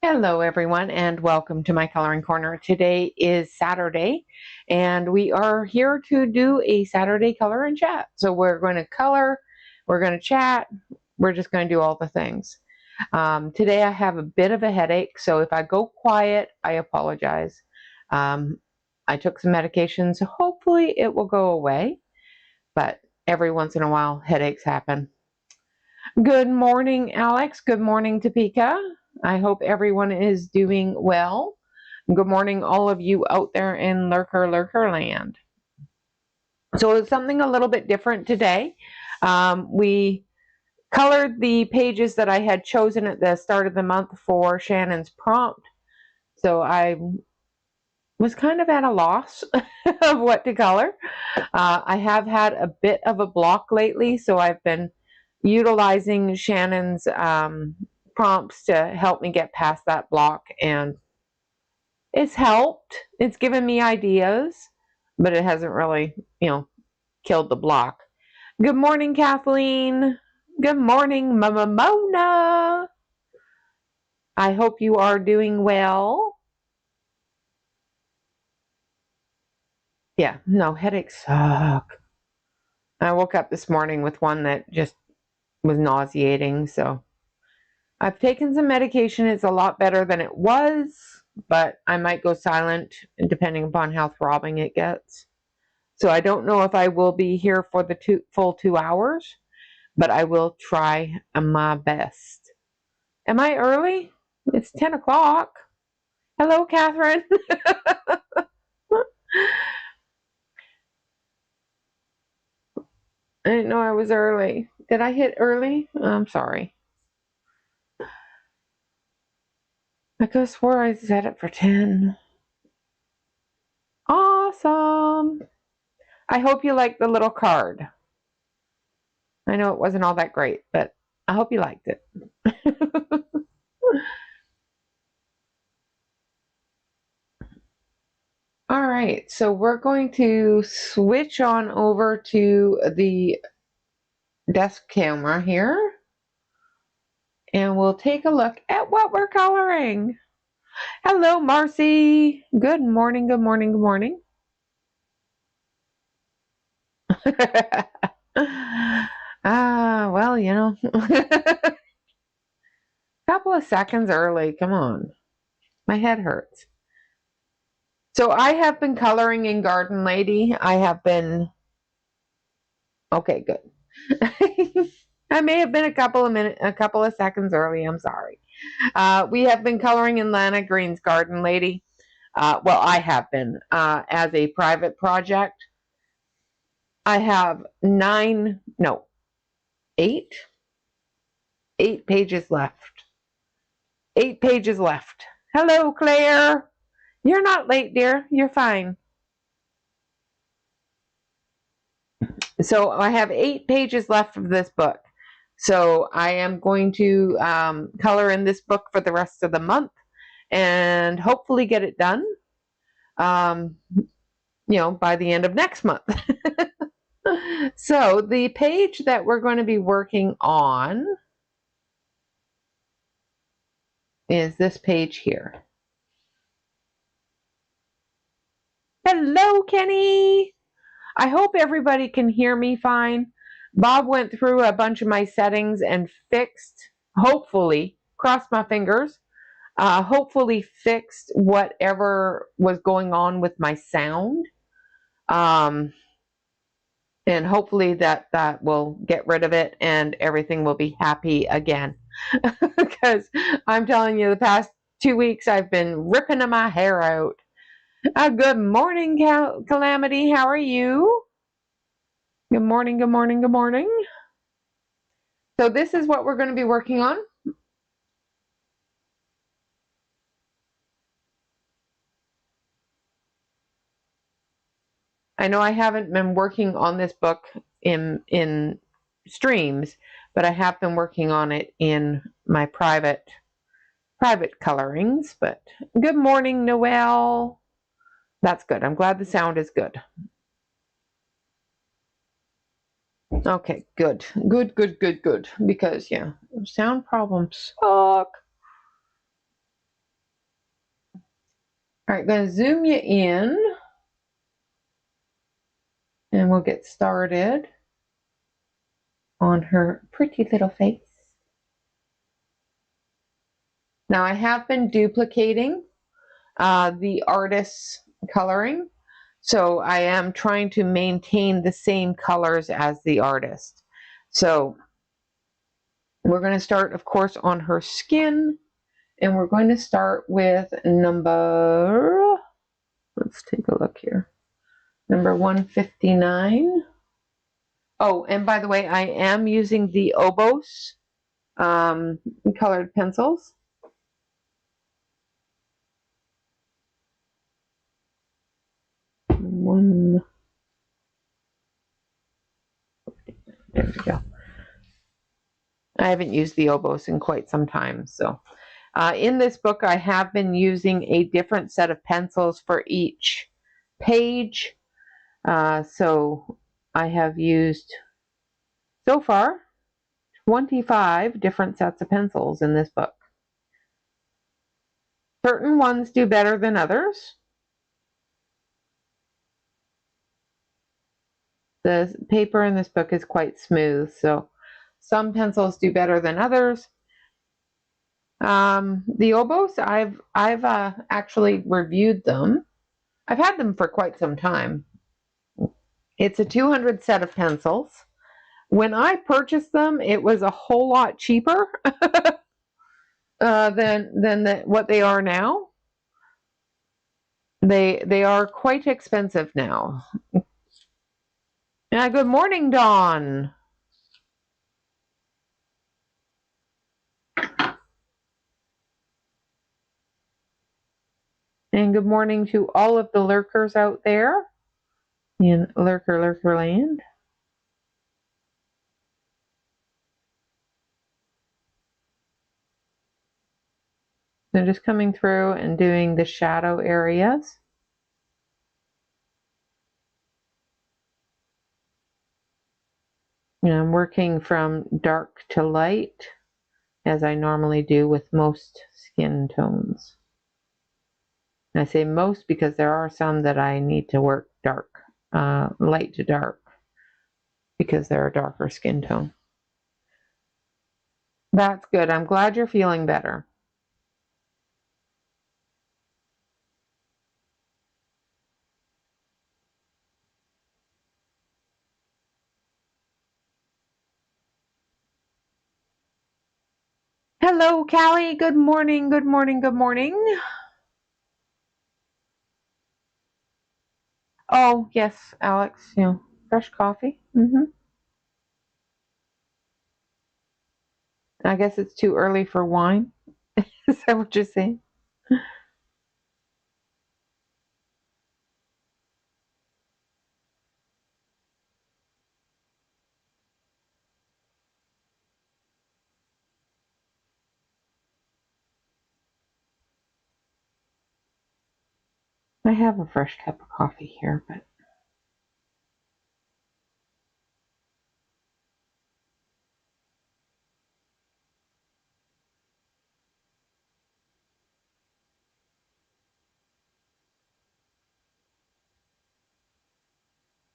Hello everyone and welcome to my coloring corner. Today is Saturday and we are here to do a Saturday color and chat. So we're going to color, we're going to chat, we're just going to do all the things. Today I have a bit of a headache, so if I go quiet, I apologize. I took some medication, so hopefully it will go away, but every once in a while headaches happen. Good morning, Alex. Good morning, Topeka. I hope everyone is doing well. Good morning, all of you out there in Lurker land. So it's something a little bit different today. We colored the pages that I had chosen at the start of the month for Shannon's prompt. So I was kind of at a loss of what to color. I have had a bit of a block lately, so I've been utilizing Shannon's prompts to help me get past that block, and it's helped. It's given me ideas, but it hasn't really, killed the block. Good morning, Kathleen. Good morning, Mama Mona. I hope you are doing well. Yeah, no, headaches suck. I woke up this morning with one that just was nauseating, so I've taken some medication. It's a lot better than it was, but I might go silent depending upon how throbbing it gets. So I don't know if I will be here for the full 2 hours, but I will try my best. Am I early? It's 10 o'clock. Hello, Catherine. I didn't know I was early. Did I hit early? I'm sorry. I could have swore I set it for 10. Awesome. I hope you like the little card. I know it wasn't all that great, but I hope you liked it. All right, so we're going to switch on over to the desk camera here, and we'll take a look at what we're coloring. Hello, Marcy. Good morning, good morning, good morning. Well, a couple of seconds early. Come on. My head hurts. So I have been coloring in Garden Lady. I have been... Okay, good. I may have been a couple of seconds early. I'm sorry. We have been coloring in Lana Green's Garden Lady. Well, I have been as a private project. I have 8 pages left. 8 pages left. Hello, Claire. You're not late, dear. You're fine. So I have 8 pages left of this book. So I am going to color in this book for the rest of the month and hopefully get it done, by the end of next month. So the page that we're going to be working on is this page here. Hello, Kenny. I hope everybody can hear me fine. Bob went through a bunch of my settings and fixed, hopefully, cross my fingers, hopefully fixed whatever was going on with my sound. And hopefully that will get rid of it and everything will be happy again. Because I'm telling you, the past 2 weeks I've been ripping my hair out. Good morning, Calamity. How are you? Good morning, good morning, good morning. So this is what we're going to be working on. I know I haven't been working on this book in streams, but I have been working on it in my private colorings. But good morning, Noelle. That's good. I'm glad the sound is good. Okay, good. Good. Because, yeah, sound problems suck. All right, going to zoom you in and we'll get started on her pretty little face. Now I have been duplicating the artist's coloring, so I am trying to maintain the same colors as the artist. So we're going to start, of course, on her skin, and we're going to start with number, let's take a look here, number 159. Oh, and by the way, I am using the Obos colored pencils. One, there we go. I haven't used the Obos in quite some time, so. In this book, I have been using a different set of pencils for each page. So I have used, so far, 25 different sets of pencils in this book. Certain ones do better than others. The paper in this book is quite smooth, so some pencils do better than others. The Obos, I've actually reviewed them. I've had them for quite some time. It's a 200 set of pencils. When I purchased them, it was a whole lot cheaper than what they are now. They are quite expensive now. Good morning, Dawn. And good morning to all of the lurkers out there in Lurker Land. So just coming through and doing the shadow areas. And I'm working from dark to light, as I normally do with most skin tones. And I say most because there are some that I need to work dark, light to dark, because they're a darker skin tone. That's good. I'm glad you're feeling better. Hello, Callie. Good morning, good morning, good morning. Oh, yes, Alex, fresh coffee. I guess it's too early for wine. Is that what you're saying? I have a fresh cup of coffee here, but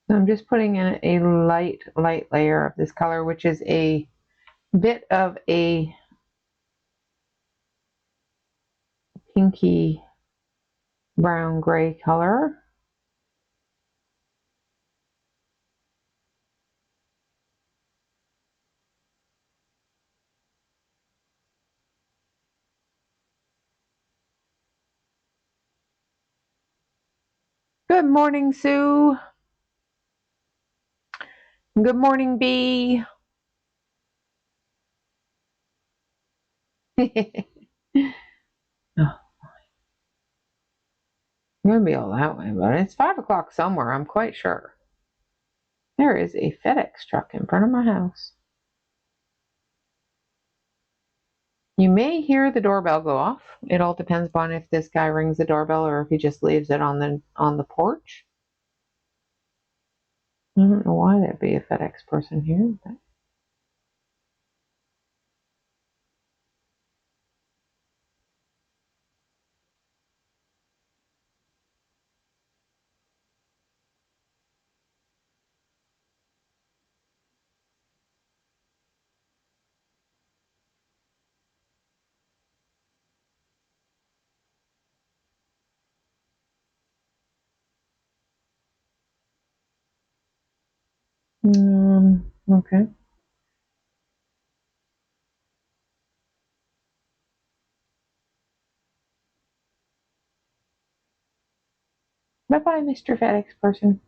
I'm just putting in a light layer of this color, which is a bit of a pinky brown gray color. Good morning, Sue. Good morning, Bee. Oh, I'm going to be all that way, but it's 5 o'clock somewhere, I'm quite sure. There is a FedEx truck in front of my house. You may hear the doorbell go off. It all depends upon if this guy rings the doorbell or if he just leaves it on the porch. I don't know why there'd be a FedEx person here, but Okay. Bye-bye, Mr. FedEx person.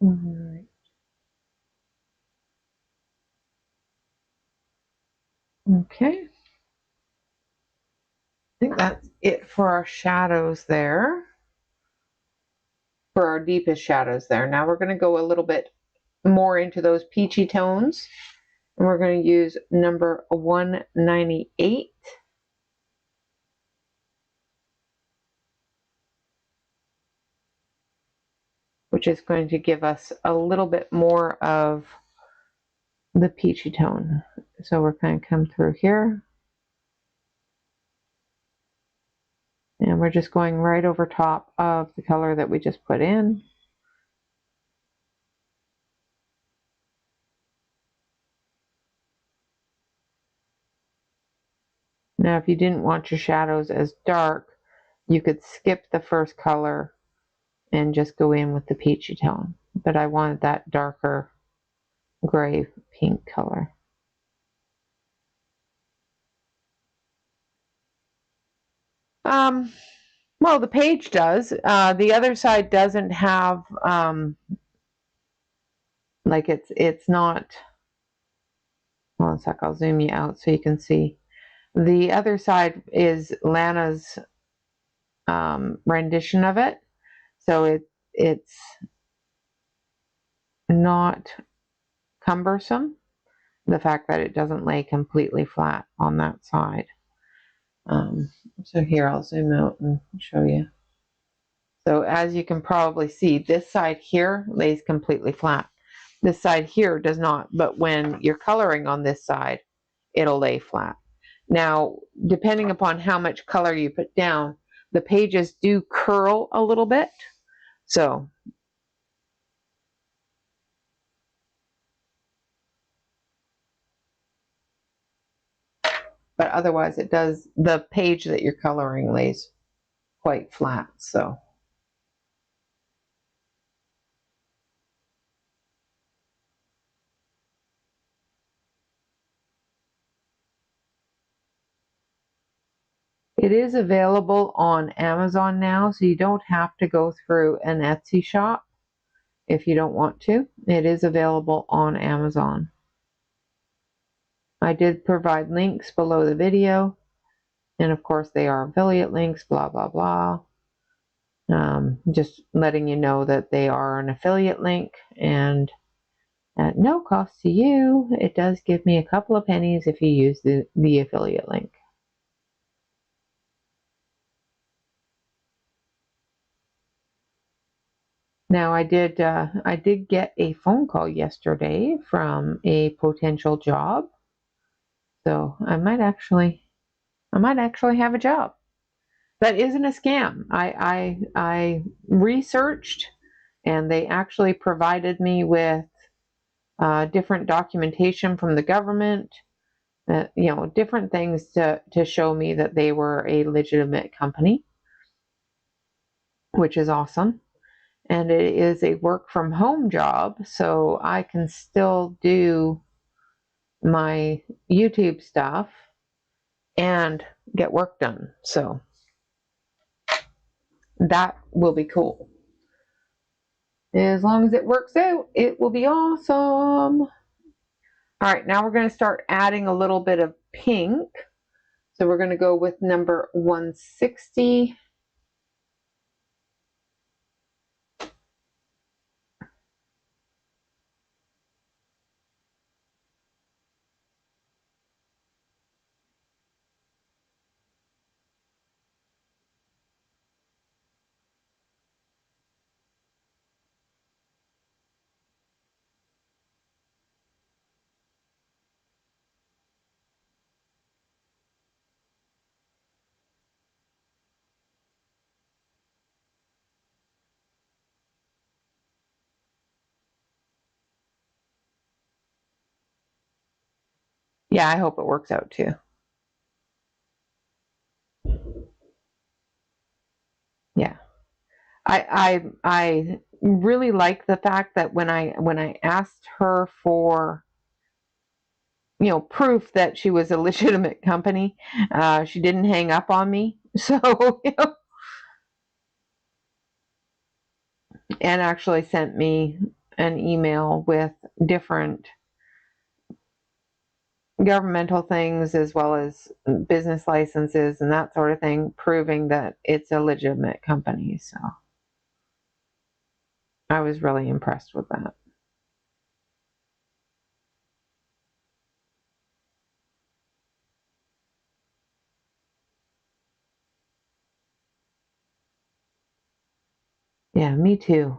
All right. Okay. I think that's it for our shadows there. For our deepest shadows there. Now we're going to go a little bit more into those peachy tones. And we're going to use number 198. Which is going to give us a little bit more of the peachy tone. So we're going to come through here. And we're just going right over top of the color that we just put in. Now, if you didn't want your shadows as dark, you could skip the first color and just go in with the peachy tone. But I wanted that darker gray pink color. Well, the page does. The other side doesn't have, like it's not, hold on a sec, I'll zoom you out so you can see. The other side is Lana's rendition of it. So it's not cumbersome. The fact that it doesn't lay completely flat on that side. So here, I'll zoom out and show you. So as you can probably see, this side here lays completely flat. This side here does not, but when you're coloring on this side, it'll lay flat. Now, depending upon how much color you put down, the pages do curl a little bit. So, but otherwise it does, the page that you're coloring lays quite flat. So. It is available on Amazon now, so you don't have to go through an Etsy shop if you don't want to. It is available on Amazon. I did provide links below the video, and of course they are affiliate links, blah, blah, blah. Just letting you know that they are an affiliate link, and at no cost to you, it does give me a couple of pennies if you use the affiliate link. Now I did get a phone call yesterday from a potential job, so I might actually have a job. That isn't a scam. I researched, and they actually provided me with different documentation from the government, different things to show me that they were a legitimate company, which is awesome. And it is a work from home job, so I can still do my YouTube stuff and get work done. So that will be cool. As long as it works out, it will be awesome. All right, now we're going to start adding a little bit of pink. So we're going to go with number 160. Yeah, I hope it works out too. Yeah. I really like the fact that when I asked her for, you know, proof that she was a legitimate company, she didn't hang up on me. So, you know, and actually sent me an email with different governmental things as well as business licenses and that sort of thing, proving that it's a legitimate company. So I was really impressed with that. Yeah, me too.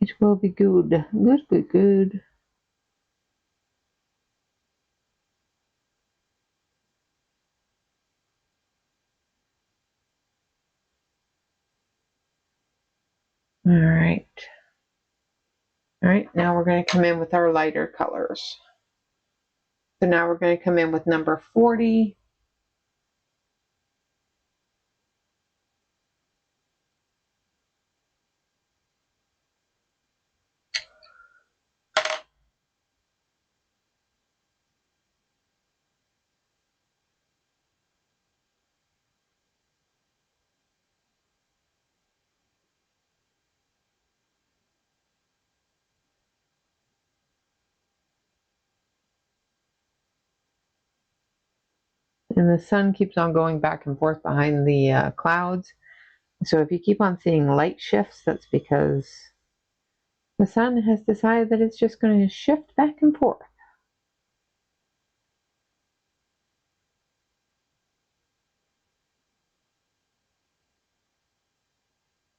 It will be good. Good, good, good. All right. All right, now we're going to come in with our lighter colors. So now we're going to come in with number 40. And the sun keeps on going back and forth behind the clouds. So if you keep on seeing light shifts, that's because the sun has decided that it's just going to shift back and forth.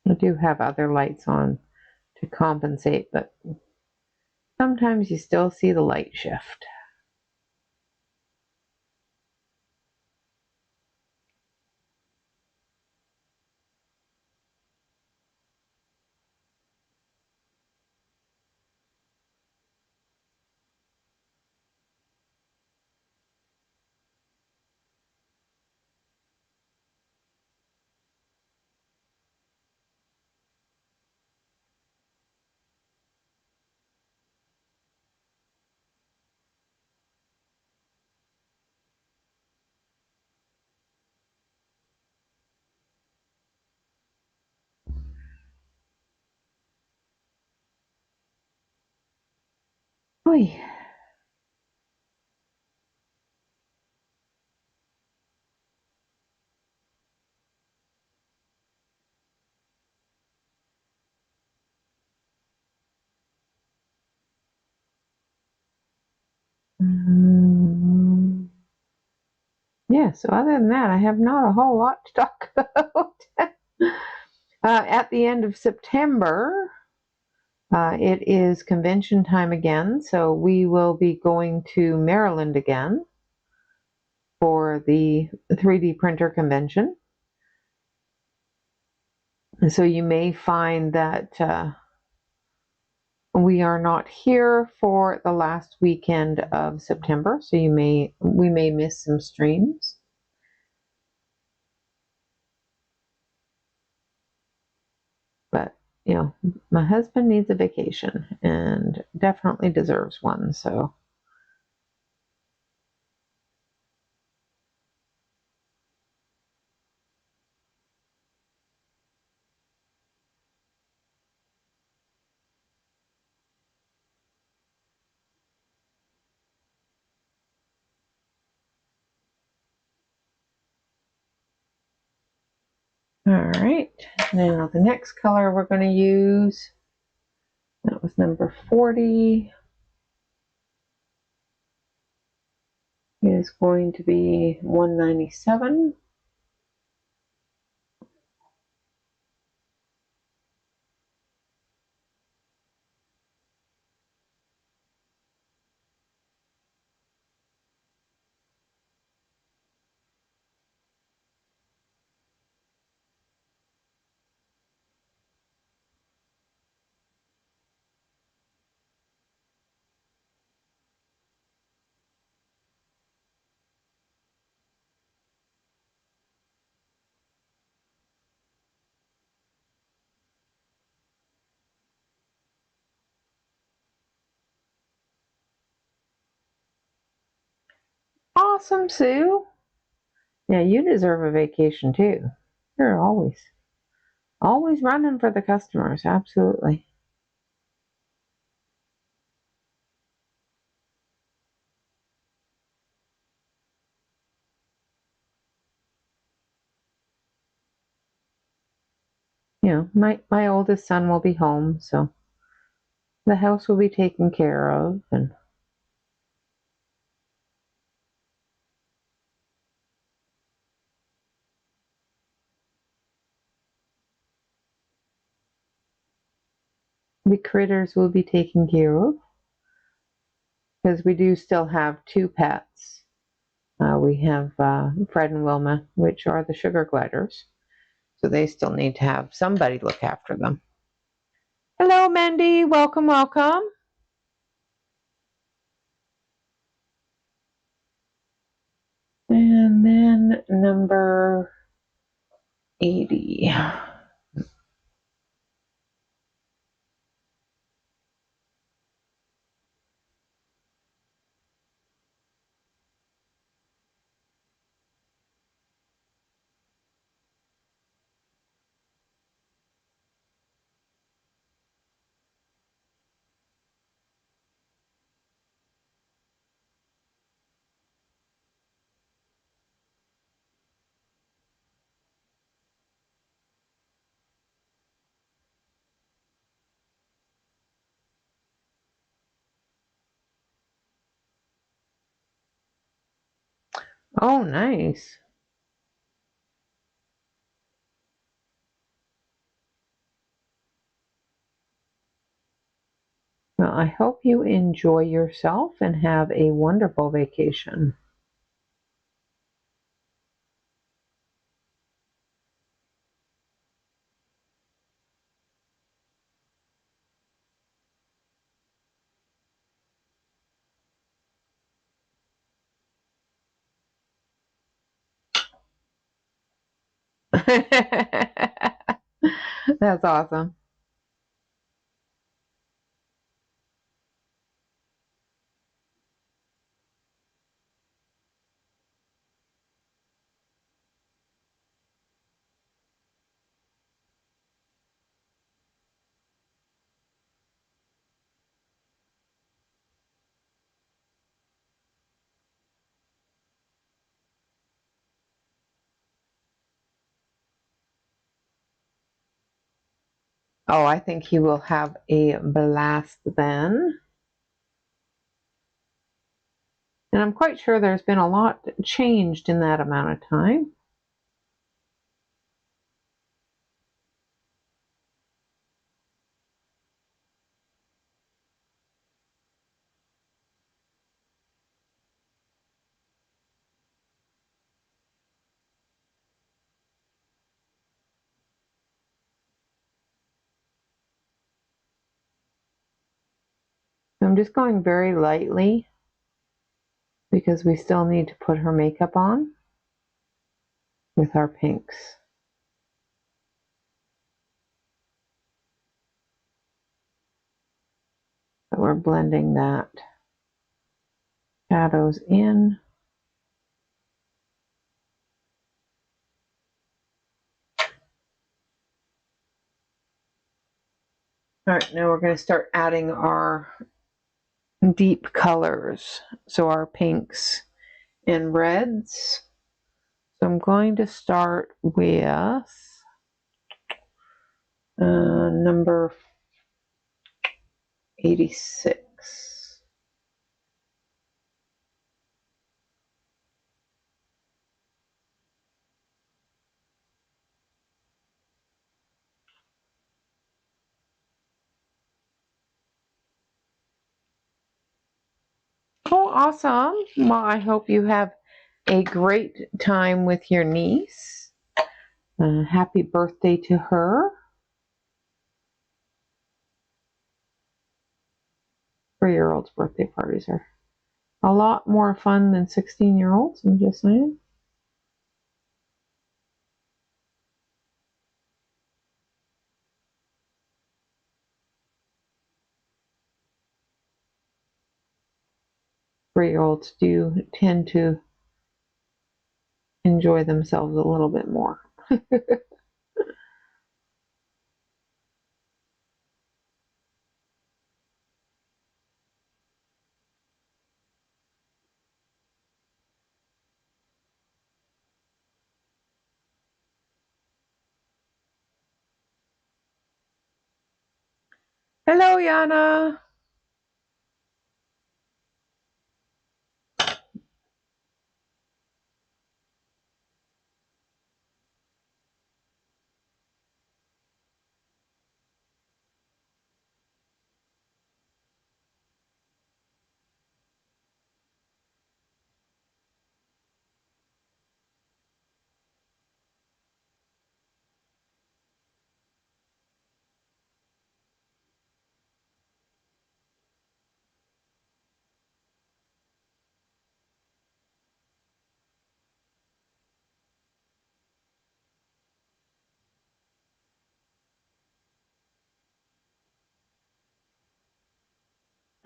I do have other lights on to compensate, but sometimes you still see the light shift. Oy. Yeah, so other than that, I have not a whole lot to talk about. At the end of September, it is convention time again, so we will be going to Maryland again for the 3D printer convention. And so you may find that we are not here for the last weekend of September, so we may miss some streams. But you know, my husband needs a vacation and definitely deserves one. So all right, now the next color we're going to use, that was number 40, is going to be 197. awesome, Sue. Yeah, you deserve a vacation too. You're always running for the customers. Absolutely. You know, my oldest son will be home, so the house will be taken care of, and the critters will be taken care of, because we do still have two pets. We have Fred and Wilma, which are the sugar gliders, so they still need to have somebody look after them. Hello, Mandy. Welcome, welcome. And then number 80. Oh, nice. Well, I hope you enjoy yourself and have a wonderful vacation. That's awesome. Oh, I think he will have a blast then. And I'm quite sure there's been a lot changed in that amount of time. I'm just going very lightly because we still need to put her makeup on with our pinks. So we're blending that shadows in. All right, now we're going to start adding our deep colors. So our pinks and reds. So I'm going to start with number 86. Oh, awesome. Well, I hope you have a great time with your niece. Happy birthday to her. 3-year-olds' birthday parties are a lot more fun than 16-year-olds, I'm just saying. Three-year-olds do tend to enjoy themselves a little bit more. Hello, Yana.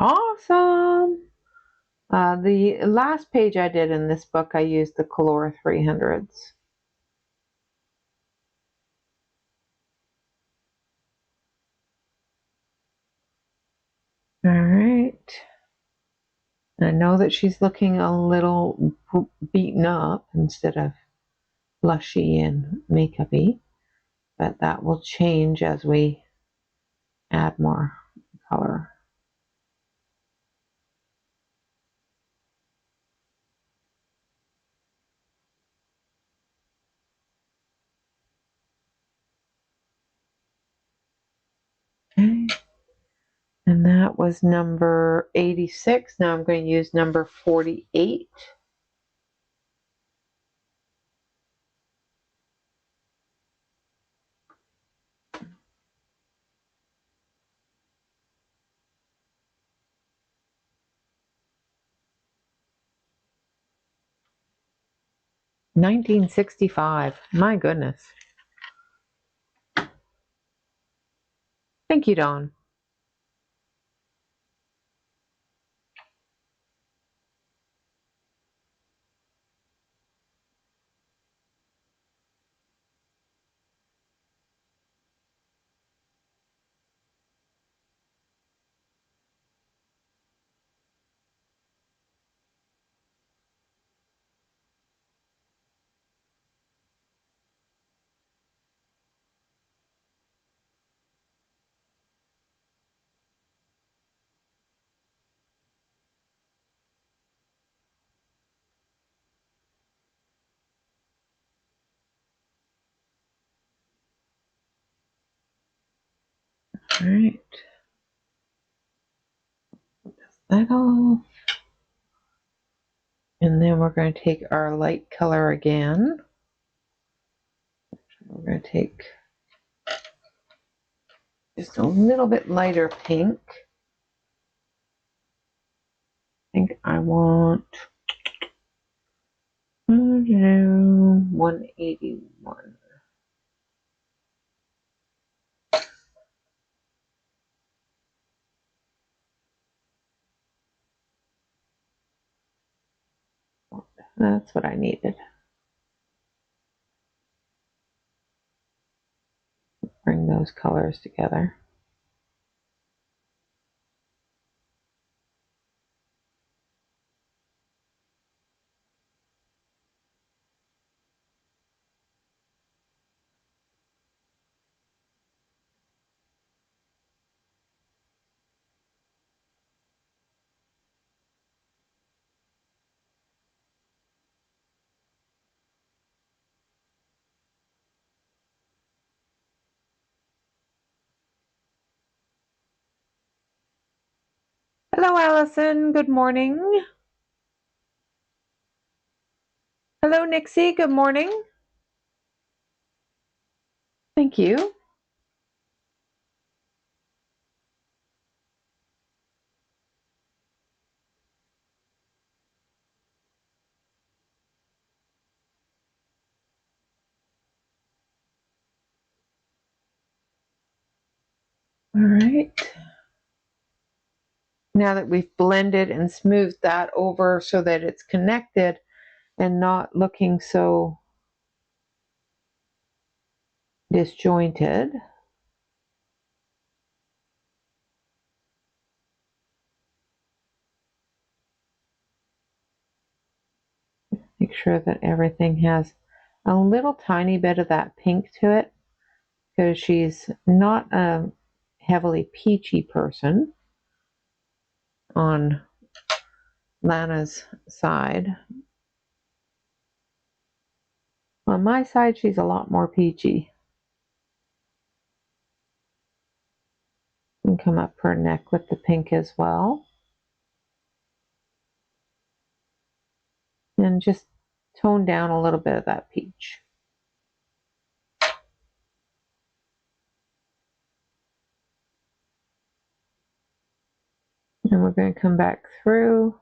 Awesome. The last page I did in this book, I used the Color 300s. All right. I know that she's looking a little beaten up instead of blushy and makeup-y, but that will change as we add more color. Okay. And that was number 86. Now I'm going to use number 48. $19.65. My goodness. Thank you, Dawn. All right. That off. And then we're going to take our light color again. We're going to take just a little bit lighter pink. I think I want 181. That's what I needed. Bring those colors together. Hello, Allison. Good morning. Hello, Nixie. Good morning. Thank you. All right. Now that we've blended and smoothed that over so that it's connected, and not looking so disjointed. Make sure that everything has a little tiny bit of that pink to it, because she's not a heavily peachy person on Lana's side. On my side, she's a lot more peachy. And come up her neck with the pink as well. And just tone down a little bit of that peach. And we're going to come back through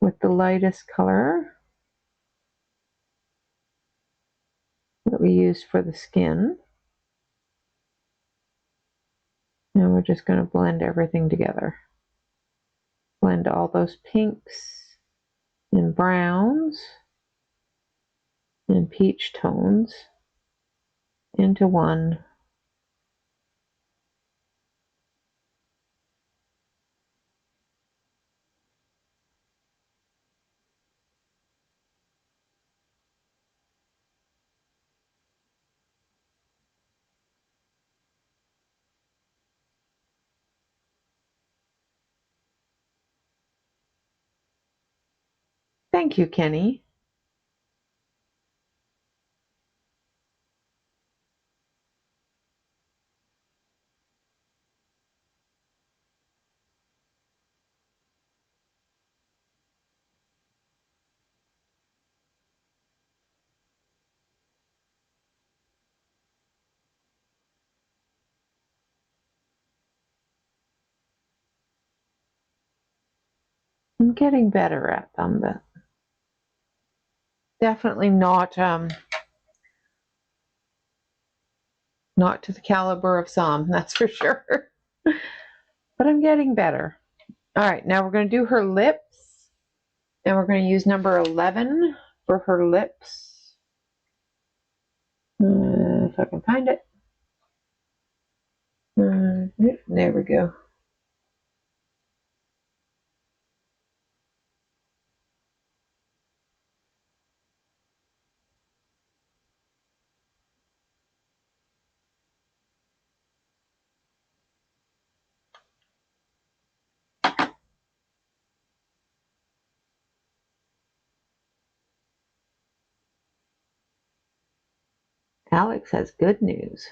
with the lightest color that we used for the skin. And we're just going to blend everything together. Blend all those pinks and browns and peach tones into one. Thank you, Kenny. I'm getting better at them, but definitely not to the caliber of some, that's for sure. But I'm getting better. All right, now we're going to do her lips, and we're going to use number 11 for her lips. If I can find it. There we go. Alex has good news.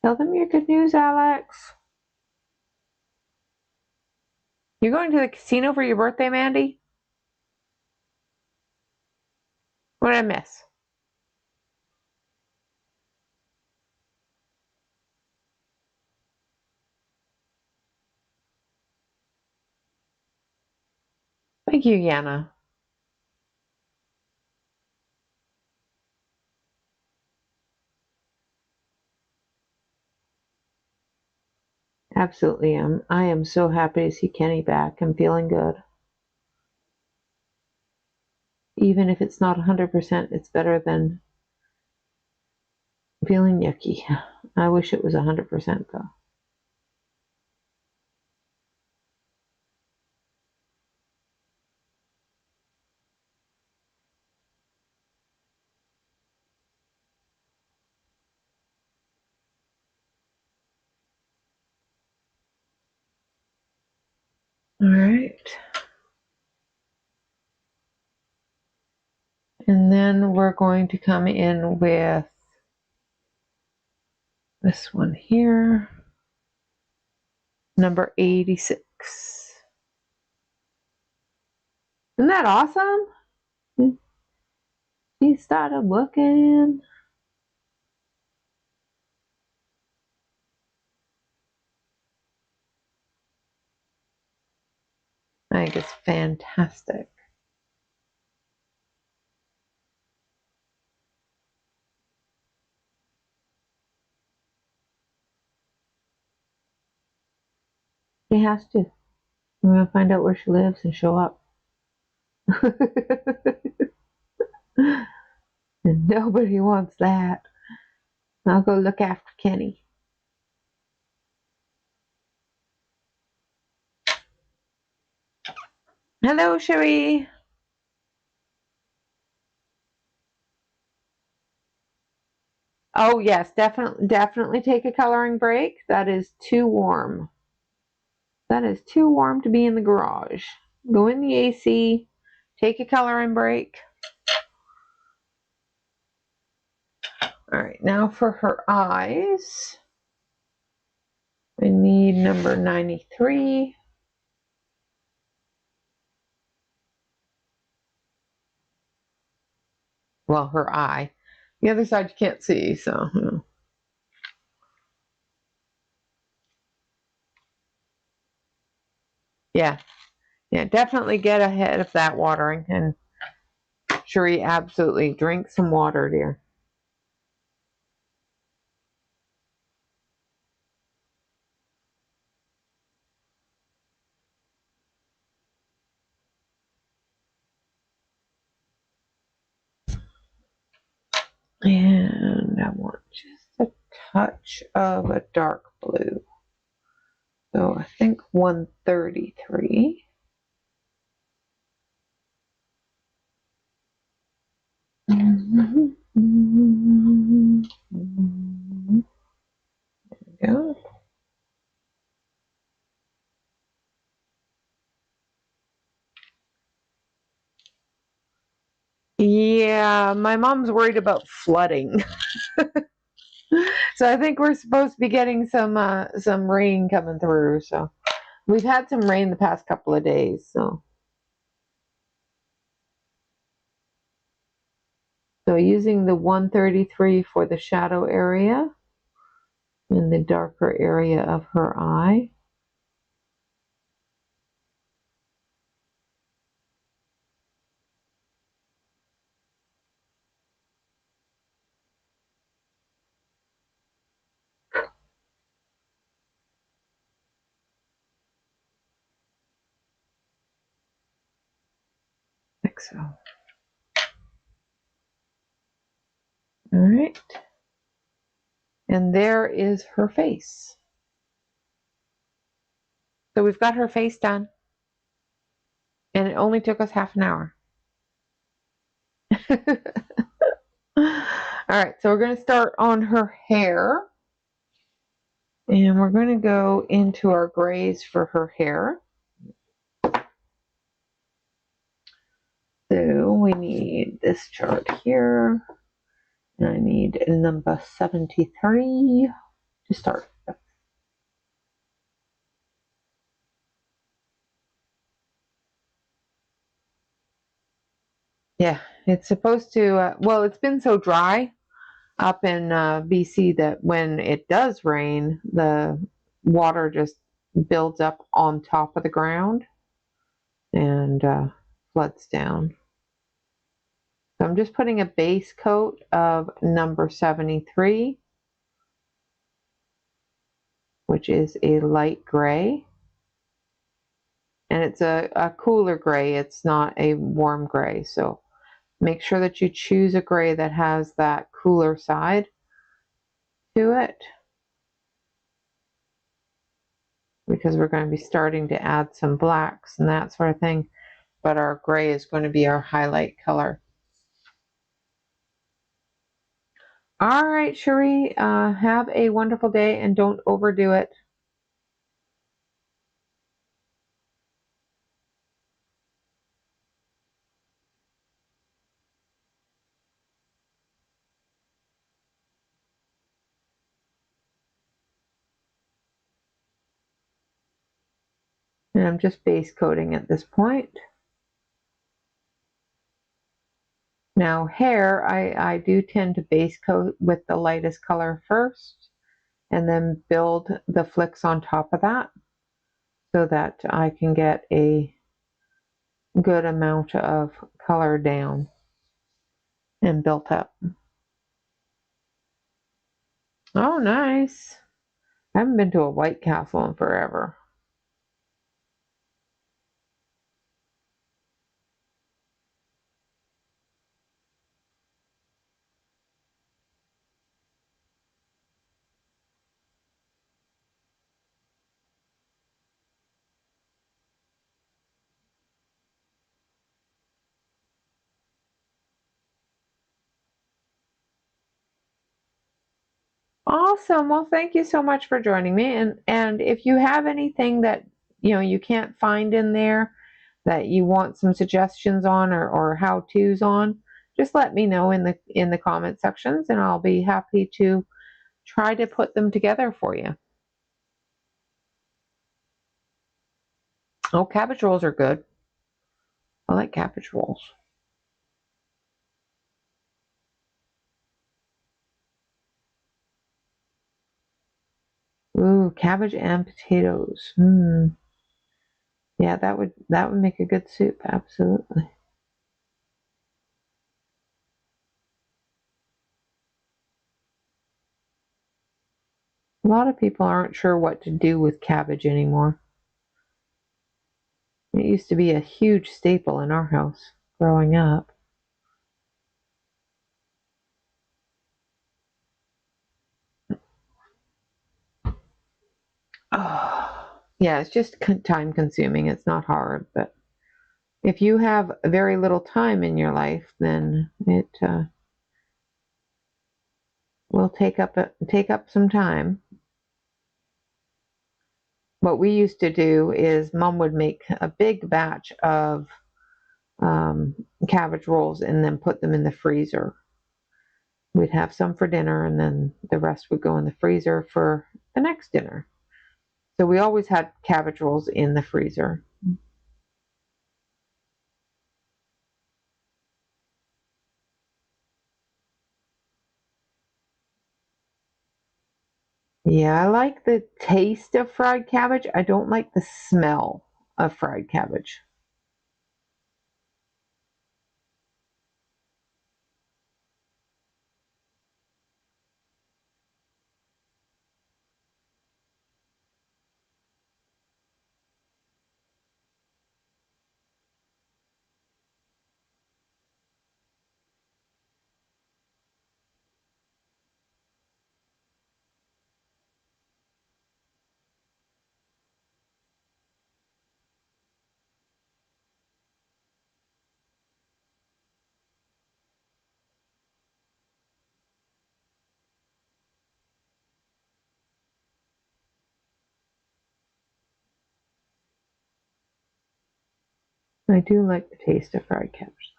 Tell them your good news, Alex. You're going to the casino for your birthday, Mandy? What did I miss? Thank you, Yana. Absolutely am. I am so happy to see Kenny back. I'm feeling good. Even if it's not 100%, it's better than feeling yucky. I wish it was 100% though. All right. And then we're going to come in with this one here, number 86. Isn't that awesome? She started looking. I think it's fantastic. She has to. We're gonna find out where she lives and show up. And nobody wants that. I'll go look after Kenny. Hello, Cherie. Oh yes, definitely take a coloring break. That is too warm. That is too warm to be in the garage. Go in the AC, take a coloring break. All right, now for her eyes, I need number 93. Well, her eye. The other side you can't see, so. Yeah, definitely get ahead of that watering. And Cherie, absolutely drink some water, dear. And I want just a touch of a dark blue. So I think 133. There we go. Yeah, my mom's worried about flooding. So I think we're supposed to be getting some rain coming through. So we've had some rain the past couple of days. So using the 133 for the shadow area in the darker area of her eye. Like so. All right. And there is her face. So we've got her face done. And it only took us half an hour. All right, so we're going to start on her hair. And we're going to go into our grays for her hair. So we need this chart here. And I need number 73 to start. Yeah, it's supposed to, well, it's been so dry up in BC that when it does rain, the water just builds up on top of the ground and floods down. So I'm just putting a base coat of number 73, which is a light gray. And it's a cooler gray. It's not a warm gray. So make sure that you choose a gray that has that cooler side to it, because we're going to be starting to add some blacks and that sort of thing. But our gray is going to be our highlight color. All right, Cherie, have a wonderful day and don't overdo it. And I'm just base coating at this point. Now hair, I do tend to base coat with the lightest color first and then build the flicks on top of that so that I can get a good amount of color down and built up. Oh, nice. I haven't been to a White Castle in forever. Awesome. Well, thank you so much for joining me. And if you have anything that you can't find in there that you want some suggestions on or how-tos on, just let me know in the comment sections, and I'll be happy to try to put them together for you. Oh, cabbage rolls are good. I like cabbage rolls. Ooh, cabbage and potatoes. Yeah, that would make a good soup. Absolutely. A lot of people aren't sure what to do with cabbage anymore. It used to be a huge staple in our house growing up. Oh, yeah, it's just time consuming. It's not hard, but if you have very little time in your life, then it will take up some time. What we used to do is Mom would make a big batch of um, cabbage rolls and then put them in the freezer. We'd have some for dinner, and then the rest would go in the freezer for the next dinner. So we always had cabbage rolls in the freezer. Yeah, I like the taste of fried cabbage. I don't like the smell of fried cabbage. I do like the taste of fried cabbage.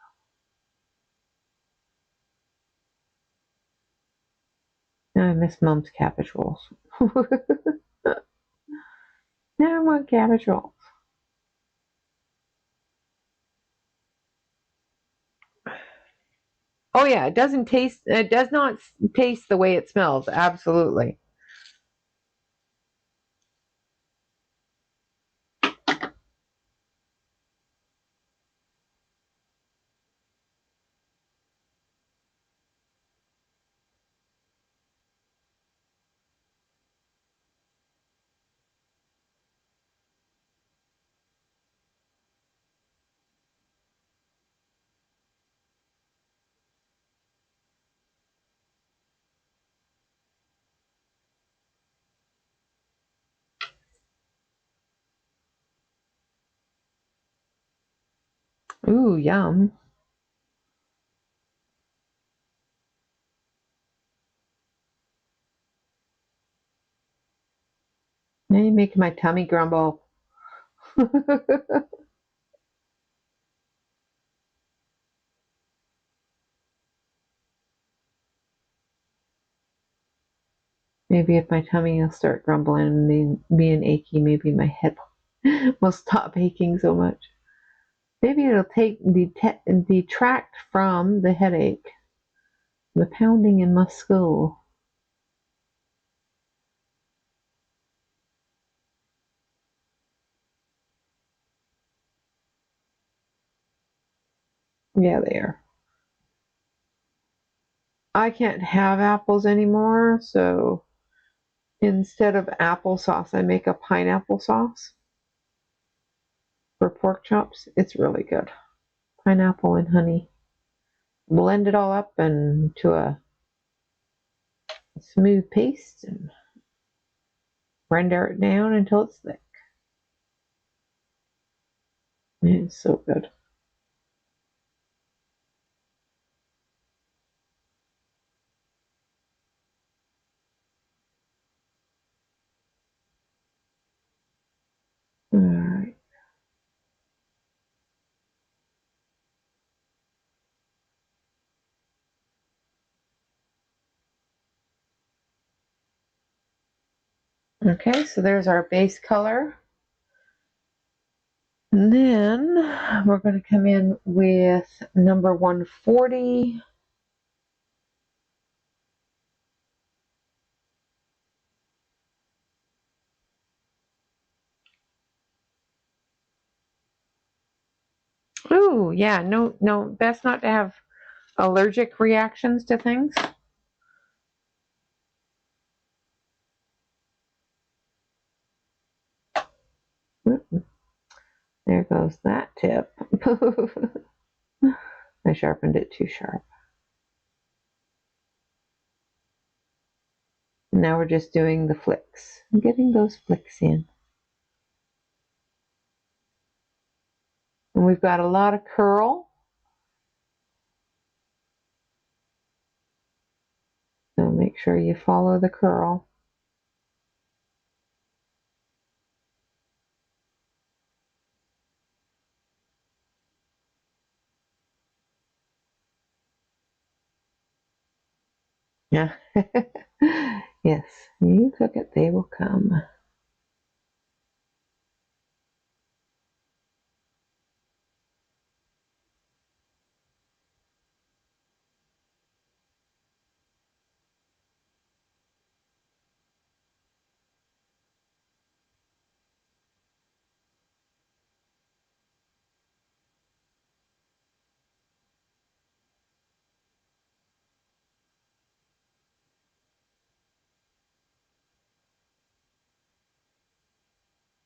Now I miss Mom's cabbage rolls. Now I want cabbage rolls. Oh yeah, it does not taste the way it smells. Absolutely. Ooh, yum. Now you make my tummy grumble. Maybe if my tummy will start grumbling and being achy, maybe my head will stop aching so much. Maybe it'll detract from the headache, the pounding in my skull. Yeah, they are. I can't have apples anymore, so instead of applesauce, I make a pineapple sauce for pork chops. It's really good. Pineapple and honey. Blend it all up into a smooth paste and render it down until it's thick. It's so good. Okay, so there's our base color. And then we're going to come in with number 140. Ooh, yeah, no, best not to have allergic reactions to things. There goes that tip. I sharpened it too sharp. Now we're just doing the flicks. I'm getting those flicks in. And we've got a lot of curl. So make sure you follow the curl. Yeah. Yes, you cook it, they will come.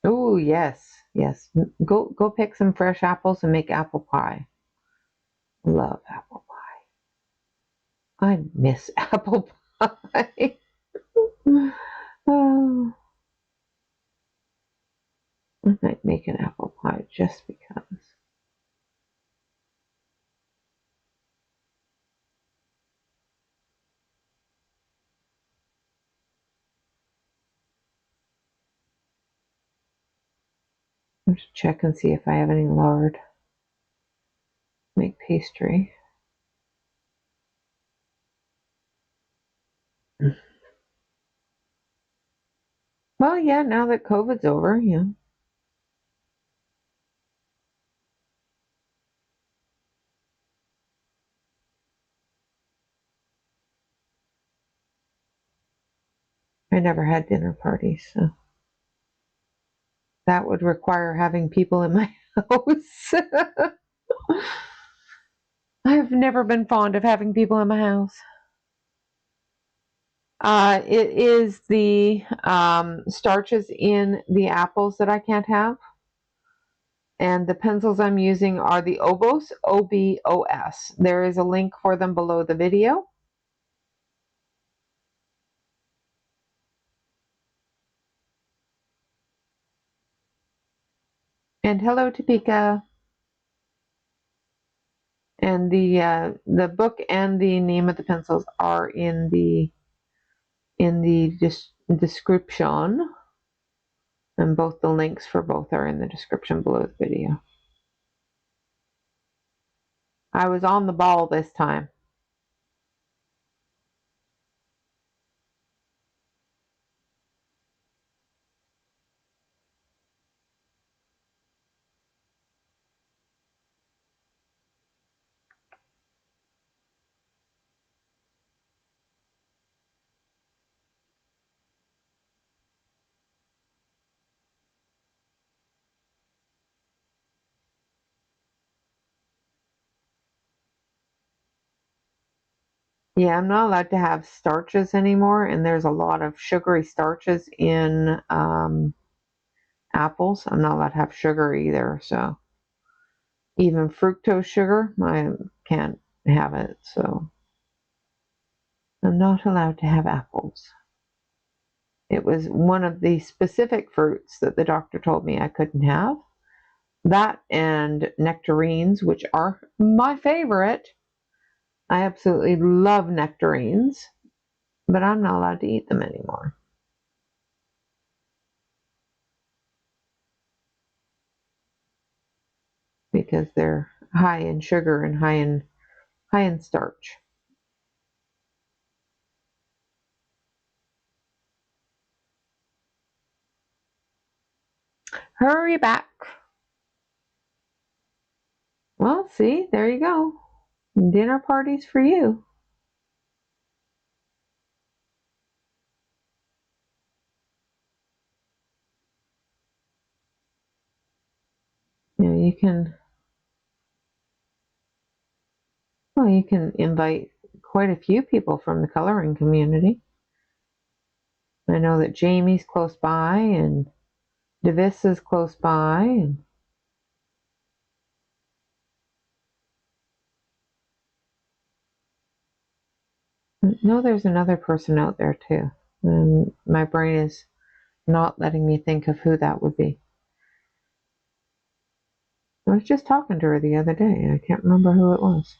Oh, yes, yes. Go pick some fresh apples and make apple pie. Love apple pie. I miss apple pie. Oh, I might make an apple pie just because. Let's check and see if I have any lard. Make pastry. Well, yeah, now that COVID's over, yeah. I never had dinner parties, so that would require having people in my house. I've never been fond of having people in my house. It is the starches in the apples that I can't have. And the pencils I'm using are the Obos, O-B-O-S. There is a link for them below the video. And hello, Topeka. And the book and the name of the pencils are in the description, and both the links for both are in the description below the video. I was on the ball this time. Yeah, I'm not allowed to have starches anymore, and there's a lot of sugary starches in apples. I'm not allowed to have sugar either, so even fructose sugar, I can't have it, so I'm not allowed to have apples. It was one of the specific fruits that the doctor told me I couldn't have. That and nectarines, which are my favorite. I absolutely love nectarines, but I'm not allowed to eat them anymore because they're high in sugar and high in starch. Hurry back. Well, see, there you go. Dinner parties for you. You know, you can invite quite a few people from the coloring community. I know that Jamie's close by and Davis is close by, and no, there's another person out there too. And my brain is not letting me think of who that would be. I was just talking to her the other day. I can't remember who it was.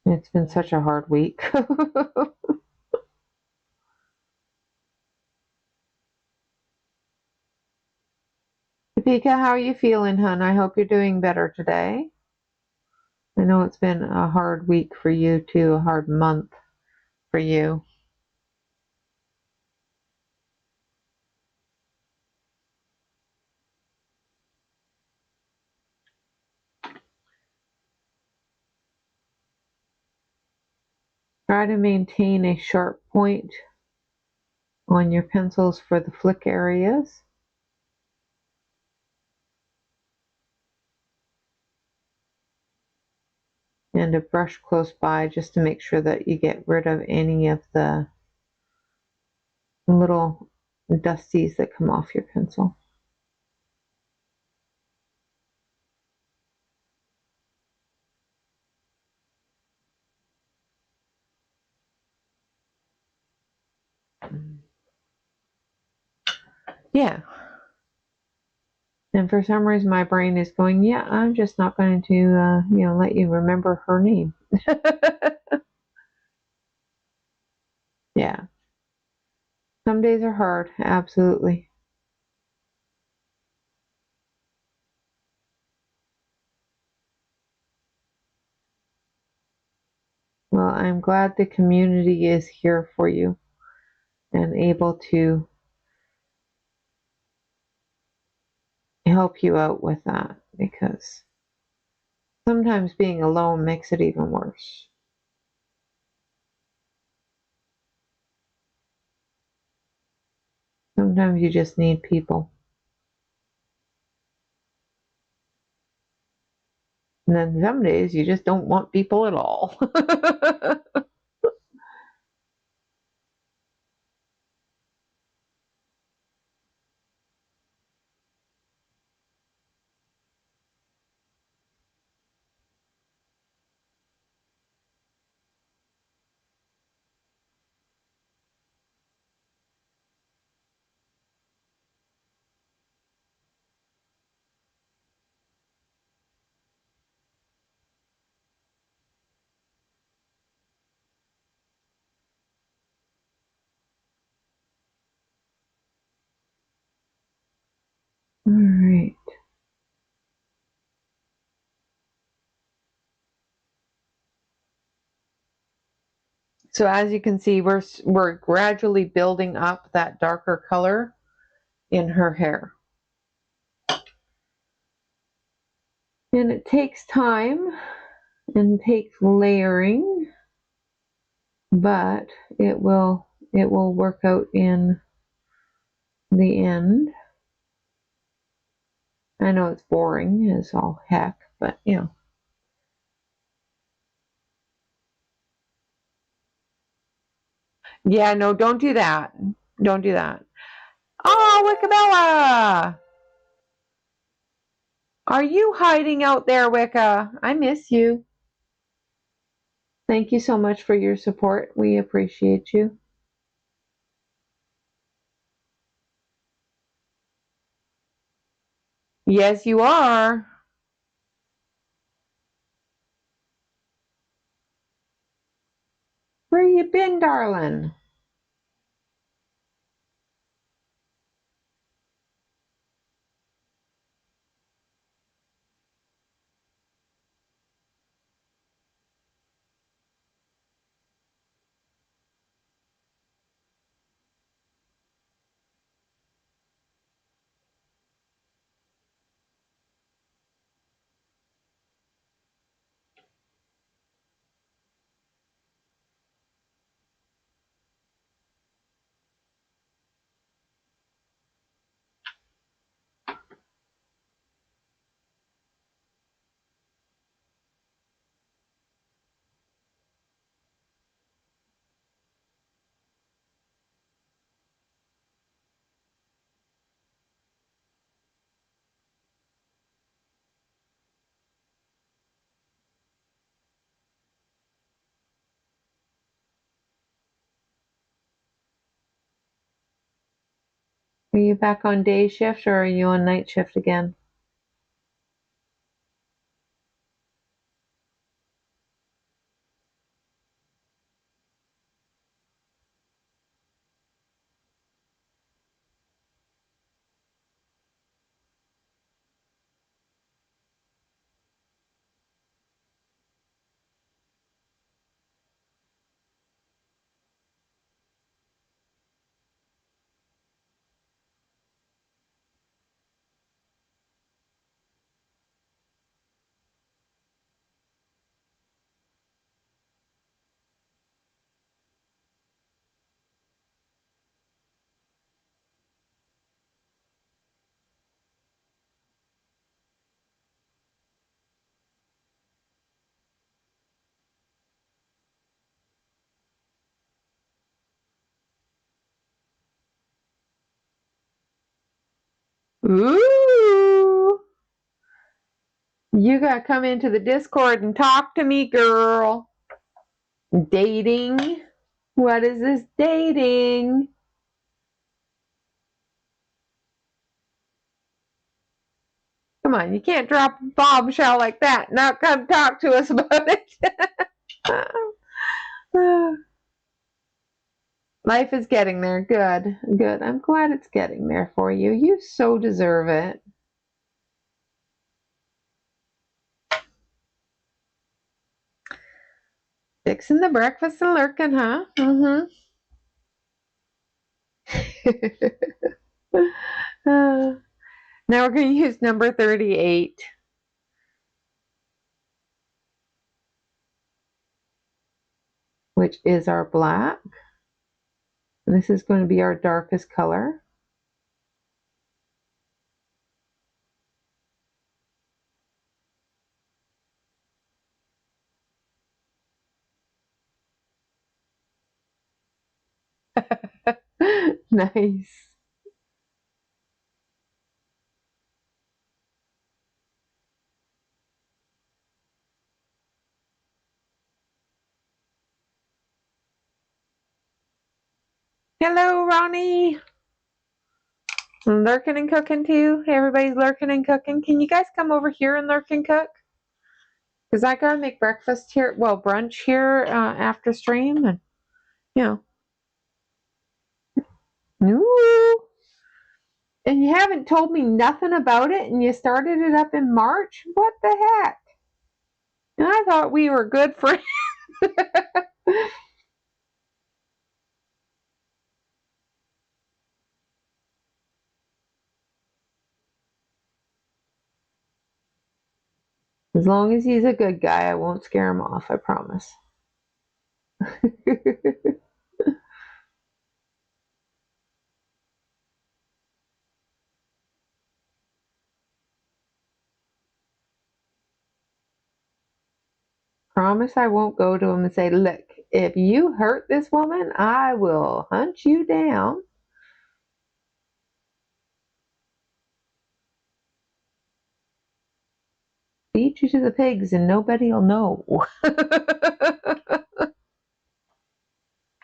It's been such a hard week. Topeka, how are you feeling, hon? I hope you're doing better today. I know it's been a hard week for you too, a hard month for you. Try to maintain a sharp point on your pencils for the flick areas. And a brush close by just to make sure that you get rid of any of the little dusties that come off your pencil. Yeah. And for some reason my brain is going, yeah, I'm just not going to, let you remember her name. Yeah. Some days are hard, absolutely. Well, I'm glad the community is here for you and able to help you out with that, because sometimes being alone makes it even worse. Sometimes you just need people. And then some days you just don't want people at all. All right. So as you can see, we're gradually building up that darker color in her hair. And it takes time and takes layering, but it will work out in the end. I know it's boring as all heck, but Yeah, no, don't do that. Don't do that. Oh, Wickabella! Are you hiding out there, Wicca? I miss you. Thank you so much for your support. We appreciate you. Yes, you are. Where you been, darling? Are you back on day shift or are you on night shift again? Ooh! You gotta come into the Discord and talk to me, girl. Dating? What is this dating? Come on, you can't drop a bombshell like that. Now come talk to us about it. Life is getting there. Good, good. I'm glad it's getting there for you. You so deserve it. Fixing the breakfast and lurking, huh? Mm-hmm. Now we're going to use number 38, which is our black. And this is going to be our darkest color. Nice. Hello, Ronnie. Lurking and cooking too. Everybody's lurking and cooking. Can you guys come over here and lurk and cook? Because I gotta make breakfast here, well, brunch here after stream, and you know. Ooh. And you haven't told me nothing about it, and you started it up in March? What the heck? And I thought we were good friends. As long as he's a good guy, I won't scare him off, I promise. Promise I won't go to him and say, look, if you hurt this woman, I will hunt you down. Feed you to the pigs and nobody'll know.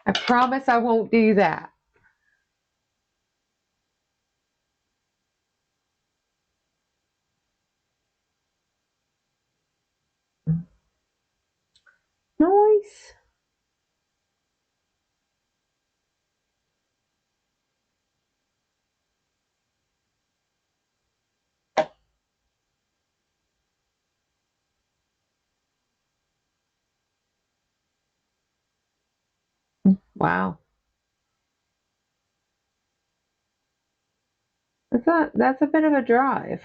I promise I won't do that. Nice. Wow. That's a bit of a drive.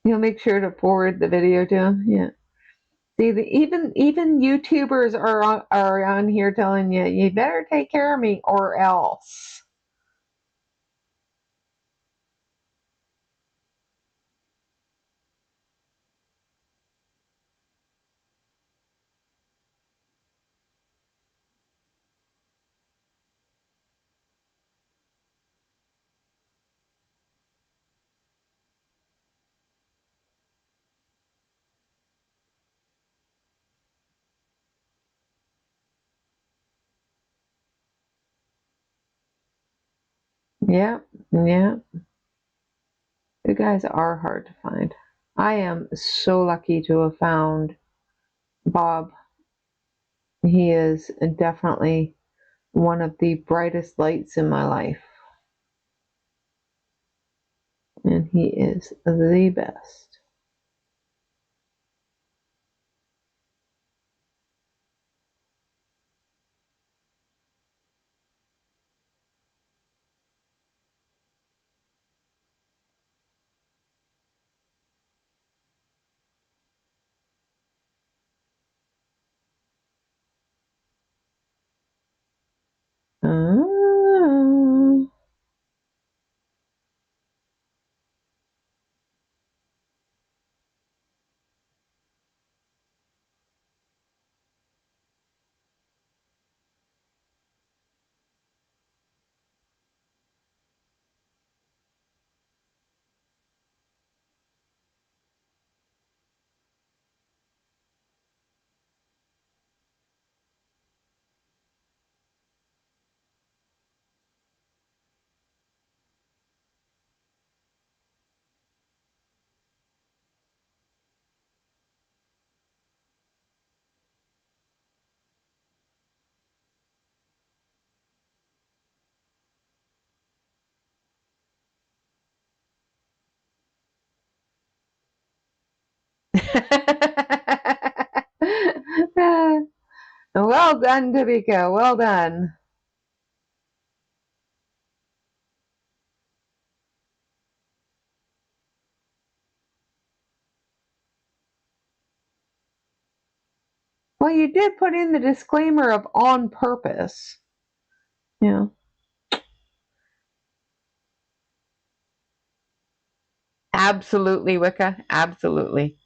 You'll make sure to forward the video to him. Yeah. See, even YouTubers are on here telling you, you better take care of me or else. Yeah, yeah. You guys are hard to find. I am so lucky to have found Bob. He is definitely one of the brightest lights in my life. And he is the best. Ah. Well done, Tabika. Well done. Well, you did put in the disclaimer of on purpose. Yeah. Absolutely, Wicca. Absolutely.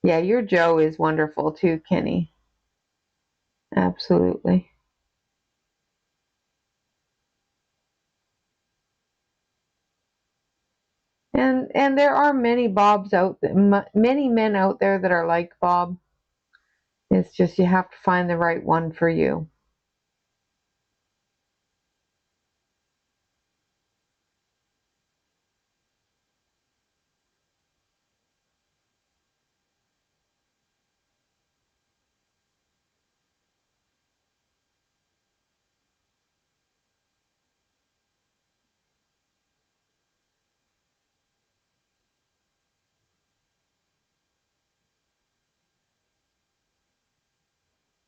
Yeah, your Joe is wonderful too, Kenny. Absolutely. And there are many Bobs out there, many men out there that are like Bob. It's just you have to find the right one for you.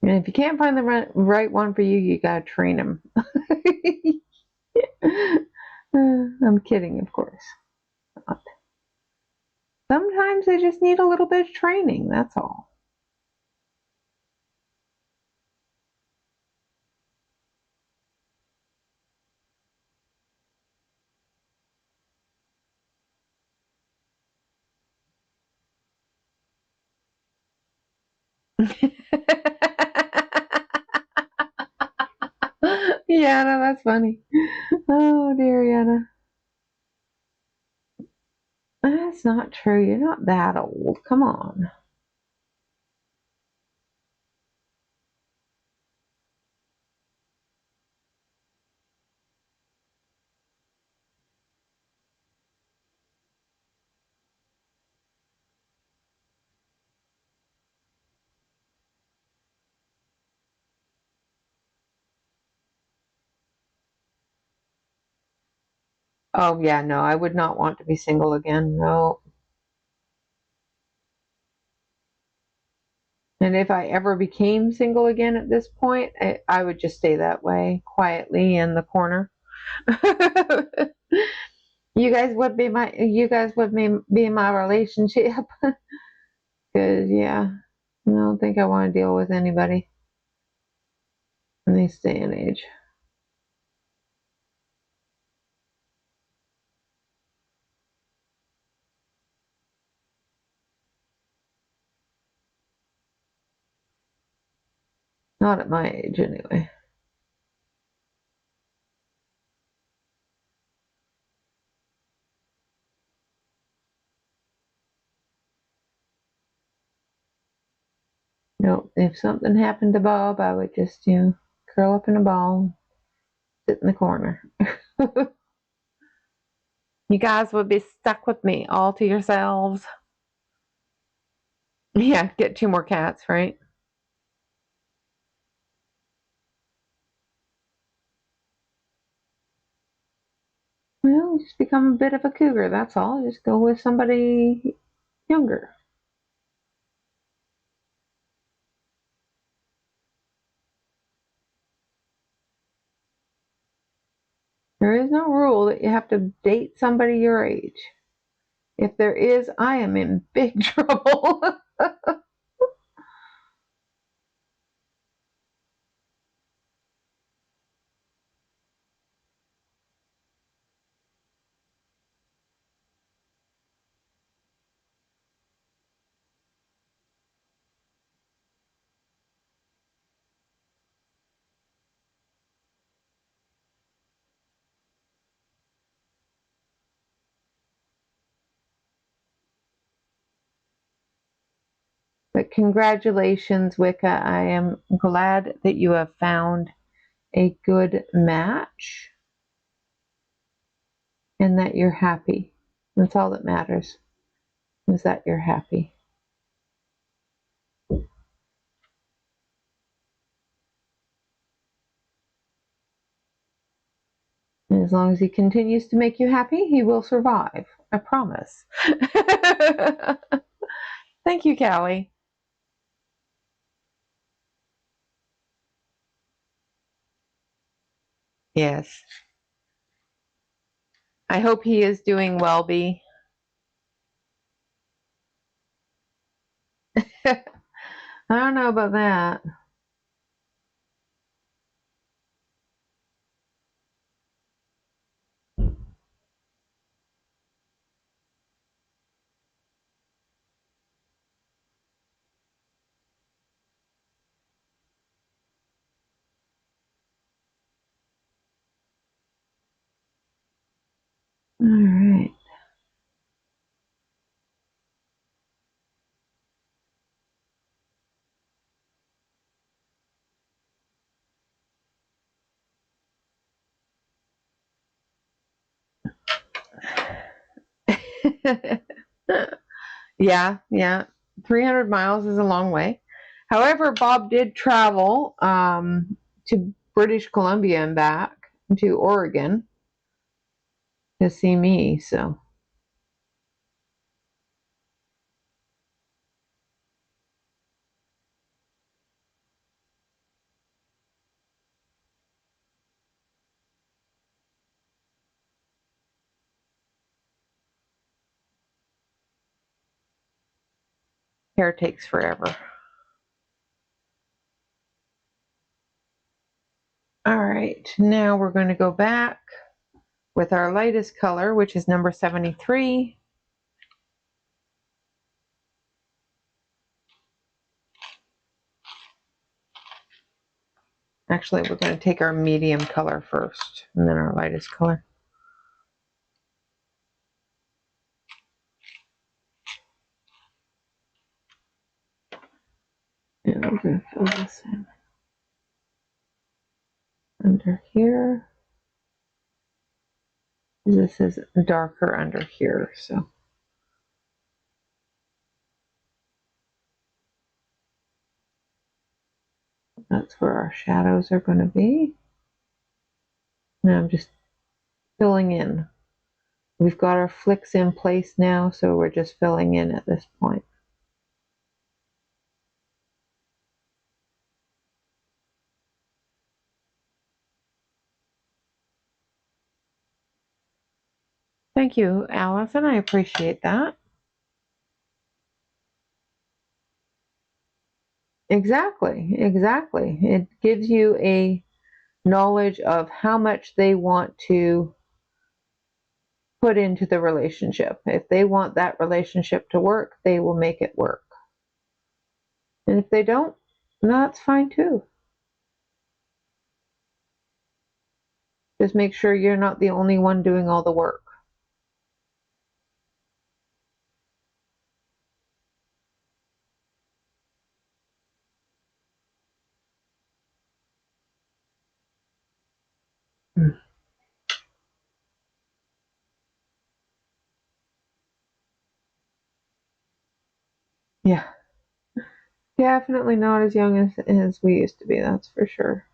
And if you can't find the right one for you, you gotta train him. I'm kidding, of course. Sometimes they just need a little bit of training, that's all. Yeah, no, that's funny. Oh dear, Yana. That's not true. You're not that old. Come on. Oh yeah, no, I would not want to be single again. No. And if I ever became single again at this point, I would just stay that way, quietly in the corner. You guys would be my relationship. Because yeah, I don't think I want to deal with anybody in this day and age. Not at my age, anyway. know, if something happened to Bob, I would just, curl up in a ball, sit in the corner. You guys would be stuck with me all to yourselves. Yeah, get 2 more cats, right? Well, just become a bit of a cougar, that's all. Just go with somebody younger. There is no rule that you have to date somebody your age. If there is, I am in big trouble. But congratulations, Wicca. I am glad that you have found a good match and that you're happy. That's all that matters, is that you're happy. And as long as he continues to make you happy, he will survive. I promise. Thank you, Callie. Yes. I hope he is doing well, B. I don't know about that. All right. Yeah, yeah. 300 miles is a long way. However, Bob did travel to British Columbia and back to Oregon to see me. So hair takes forever. All right, now we're going to go back with our lightest color, which is number 73. Actually, we're going to take our medium color first and then our lightest color. And we're going to fill this in under here. This is darker under here, so. That's where our shadows are going to be. Now I'm just filling in. We've got our flicks in place now, so we're just filling in at this point. Thank you, Allison. I appreciate that. Exactly, exactly. It gives you a knowledge of how much they want to put into the relationship. If they want that relationship to work, they will make it work. And if they don't, that's fine too. Just make sure you're not the only one doing all the work. Yeah, definitely not as young as we used to be, that's for sure.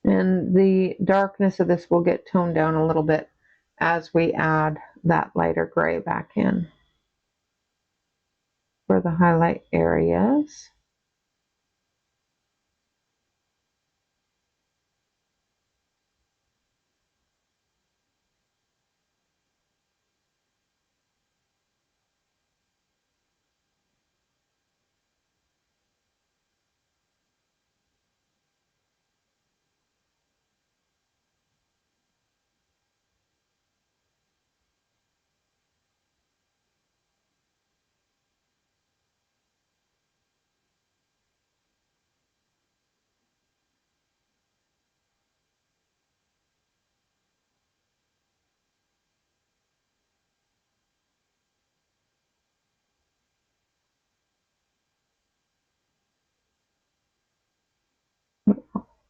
And the darkness of this will get toned down a little bit as we add that lighter gray back in for the highlight areas.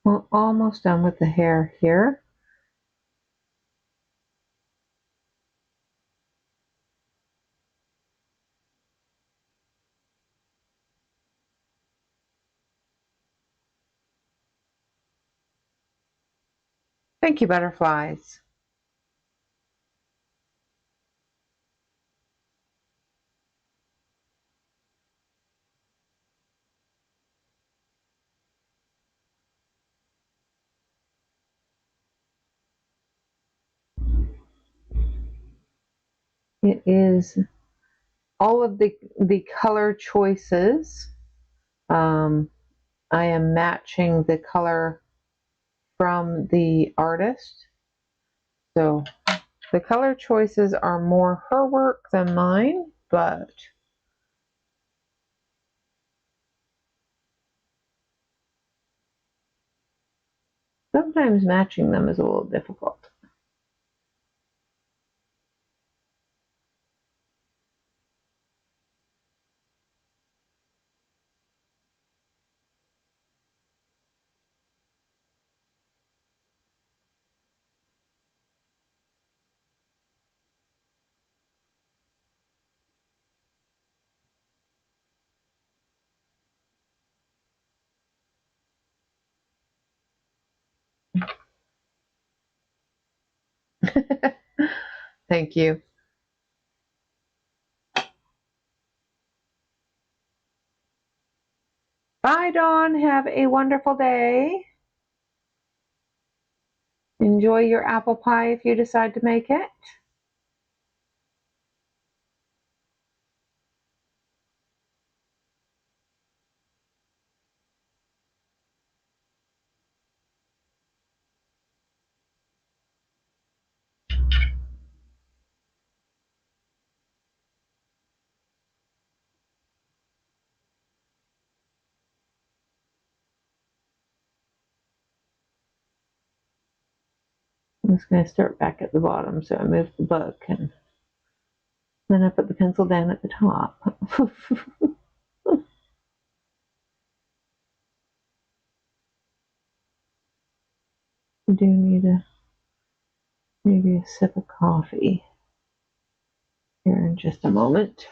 We're almost done with the hair here. Thank you, butterflies. It is all of the color choices. I am matching the color from the artist. So the color choices are more her work than mine, but sometimes matching them is a little difficult. Thank you. Bye, Dawn. Have a wonderful day. Enjoy your apple pie if you decide to make it. I'm just going to start back at the bottom, so I move the book and then I put the pencil down at the top. I do need maybe a sip of coffee here in just a moment.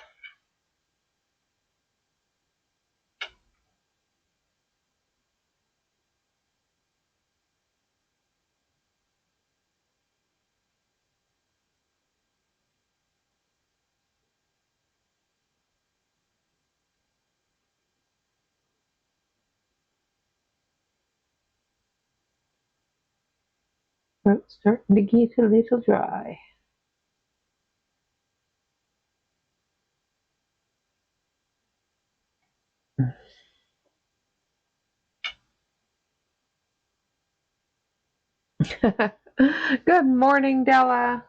Throat's starting to get a little dry. Good morning, Della.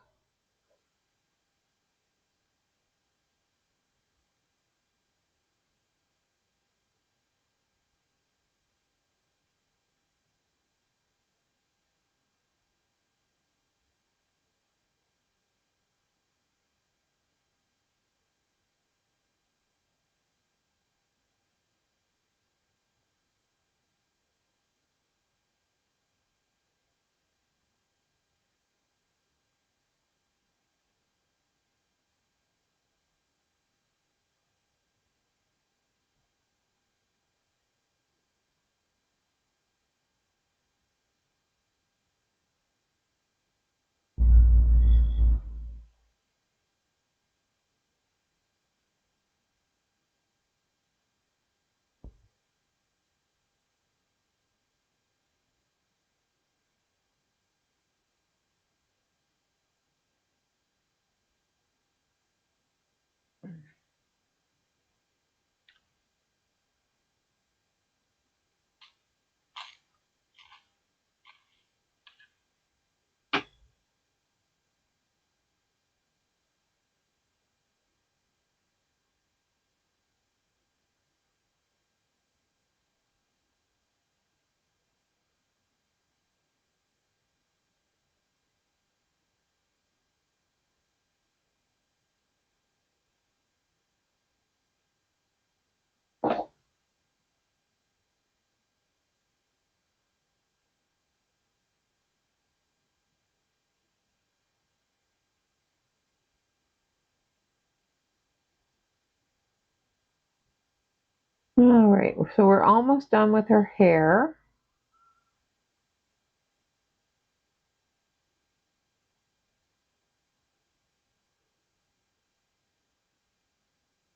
All right, so we're almost done with her hair.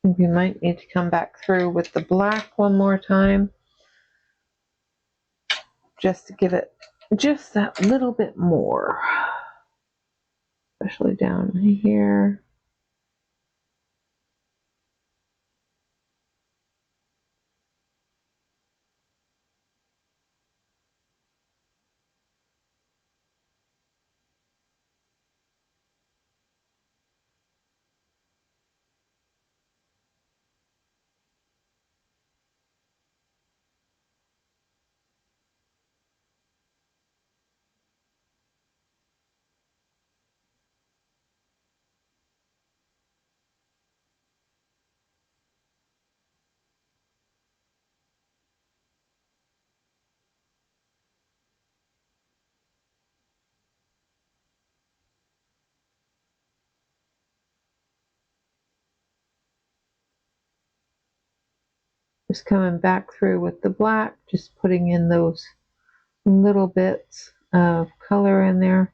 We might need to come back through with the black one more time, just to give it just that little bit more, especially down here. Just coming back through with the black, just putting in those little bits of color in there,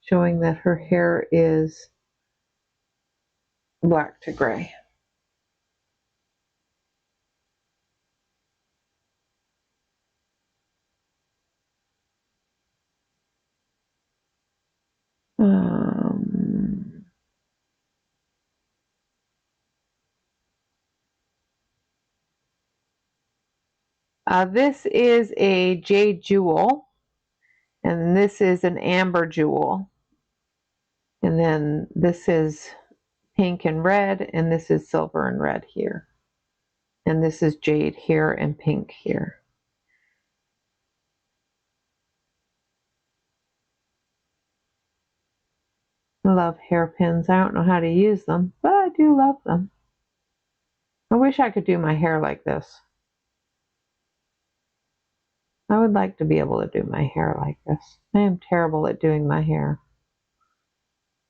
showing that her hair is black to gray. Um, this is a jade jewel, and this is an amber jewel, and then this is pink and red, and this is silver and red here, and this is jade here and pink here. I love hairpins. I don't know how to use them, but I do love them. I wish I could do my hair like this. I would like to be able to do my hair like this. I am terrible at doing my hair.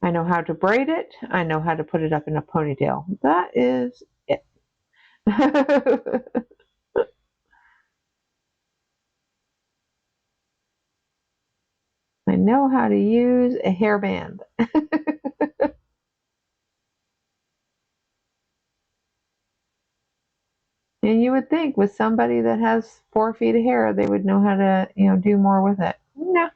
I know how to braid it. I know how to put it up in a ponytail. That is it. I know how to use a hairband. And you would think with somebody that has 4 feet of hair, they would know how to, do more with it. No.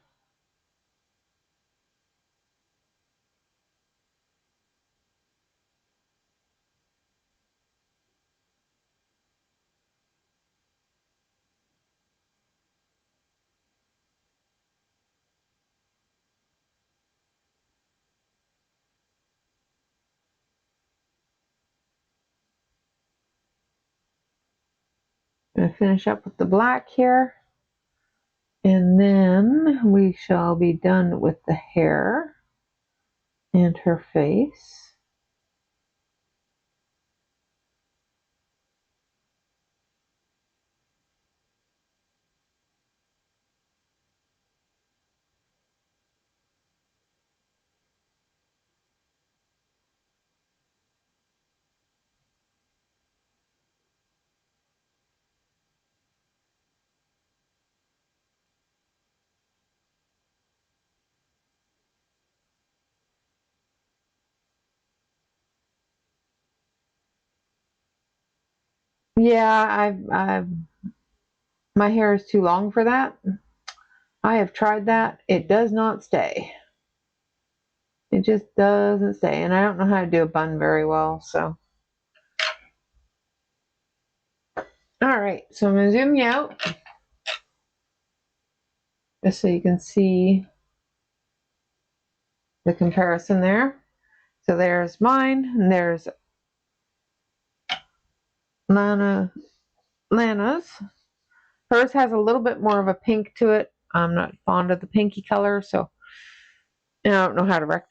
I'm going to finish up with the black here. And then we shall be done with the hair and her face. Yeah, my hair is too long for that. I have tried that. It does not stay. It just doesn't stay. And I don't know how to do a bun very well, so. All right, so I'm going to zoom you out just so you can see the comparison there. So there's mine, and there's Lana's. Hers has a little bit more of a pink to it. I'm not fond of the pinky color, so I don't know how to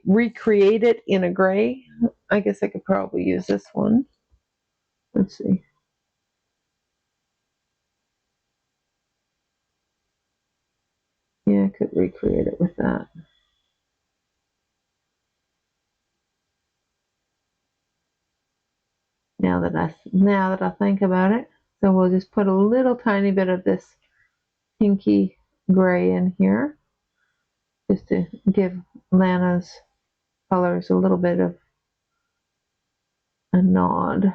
recreate it in a gray. I guess I could probably use this one. Let's see. Yeah, I could recreate it with that. Now that I think about it. So we'll just put a little tiny bit of this pinky gray in here, just to give Lana's colors a little bit of a nod.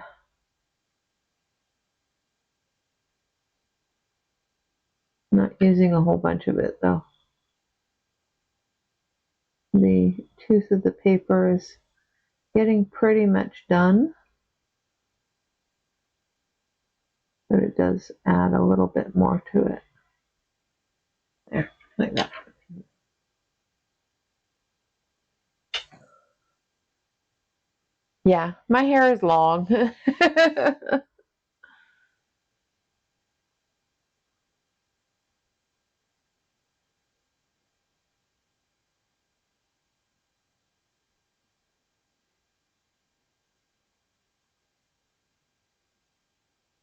Not using a whole bunch of it though. The tooth of the paper is getting pretty much done, but it does add a little bit more to it. There, like that. Yeah, my hair is long.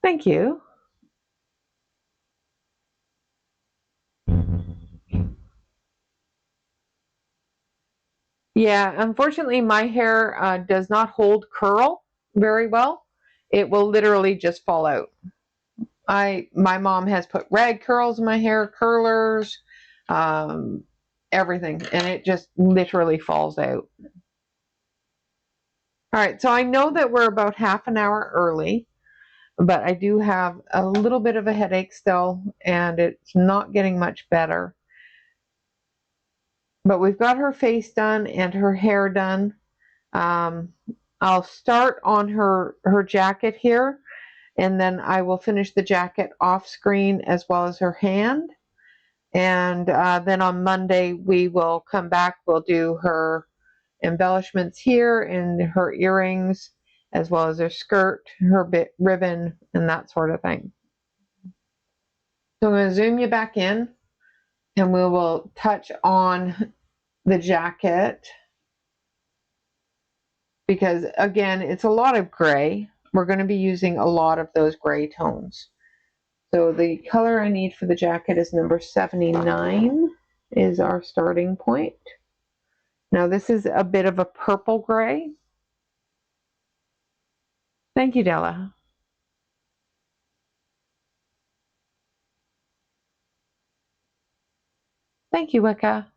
Thank you. Yeah, unfortunately, my hair does not hold curl very well. It will literally just fall out. My mom has put rag curls in my hair, curlers, um, everything, and it just literally falls out. All right, so I know that we're about half an hour early, but I do have a little bit of a headache still, and it's not getting much better. But we've got her face done and her hair done. Um, I'll start on her jacket here, and then I will finish the jacket off screen as well as her hand. And then on Monday we will come back. We'll do her embellishments here and her earrings, as well as her skirt, her ribbon, and that sort of thing. So I'm going to zoom you back in, and we will touch on the jacket, because again, it's a lot of gray. We're going to be using a lot of those gray tones. So the color I need for the jacket is number 79 is our starting point. Now this is a bit of a purple gray. Thank you, Della. Thank you, Wicca.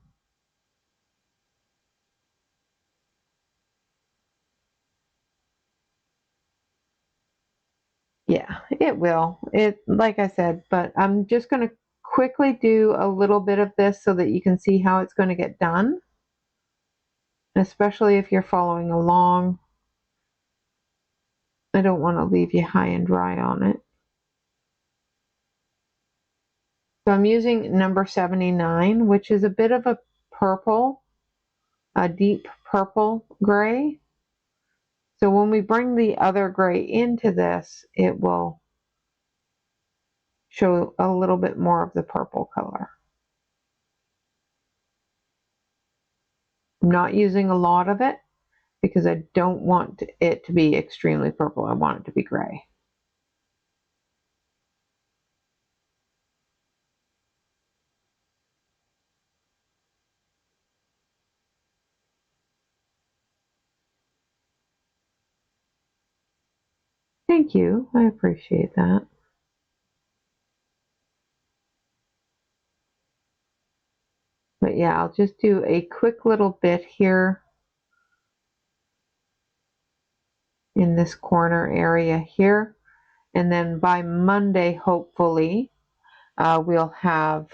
Yeah, it will. It, like I said, but I'm just going to quickly do a little bit of this so that you can see how it's going to get done, especially if you're following along. I don't want to leave you high and dry on it. So I'm using number 79, which is a bit of a purple, a deep purple gray. So when we bring the other gray into this, it will show a little bit more of the purple color. I'm not using a lot of it because I don't want it to be extremely purple. I want it to be gray. Thank you. I appreciate that. But yeah, I'll just do a quick little bit here in this corner area here. And then by Monday, hopefully, we'll have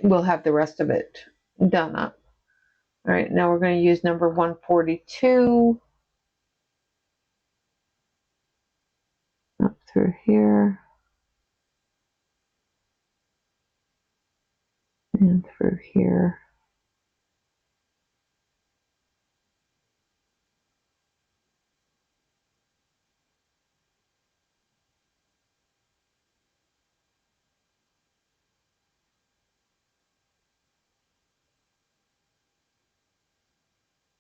the rest of it done up. All right, now we're going to use number 142 up through here and through here.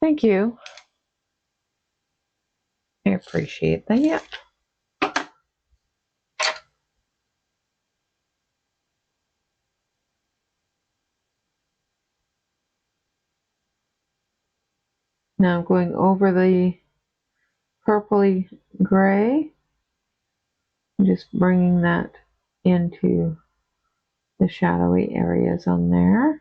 Thank you. I appreciate that. Yeah. Now I'm going over the purpley gray. Just bringing that into the shadowy areas on there.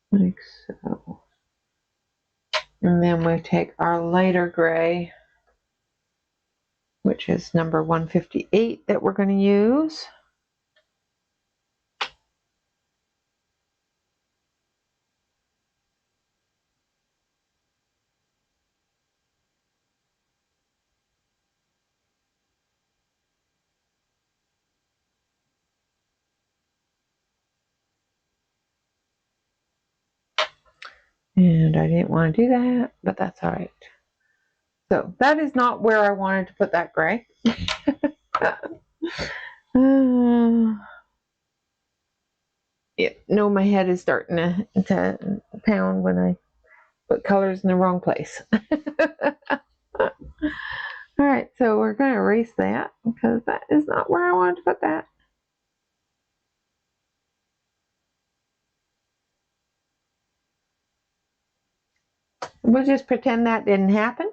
Like so. And then we take our lighter gray, which is number 158 that we're going to use. And I didn't want to do that, but that's all right. So that is not where I wanted to put that gray. Yeah, no, my head is starting to pound when I put colors in the wrong place. All right, so we're going to erase that because that is not where I wanted to put that. We'll just pretend that didn't happen.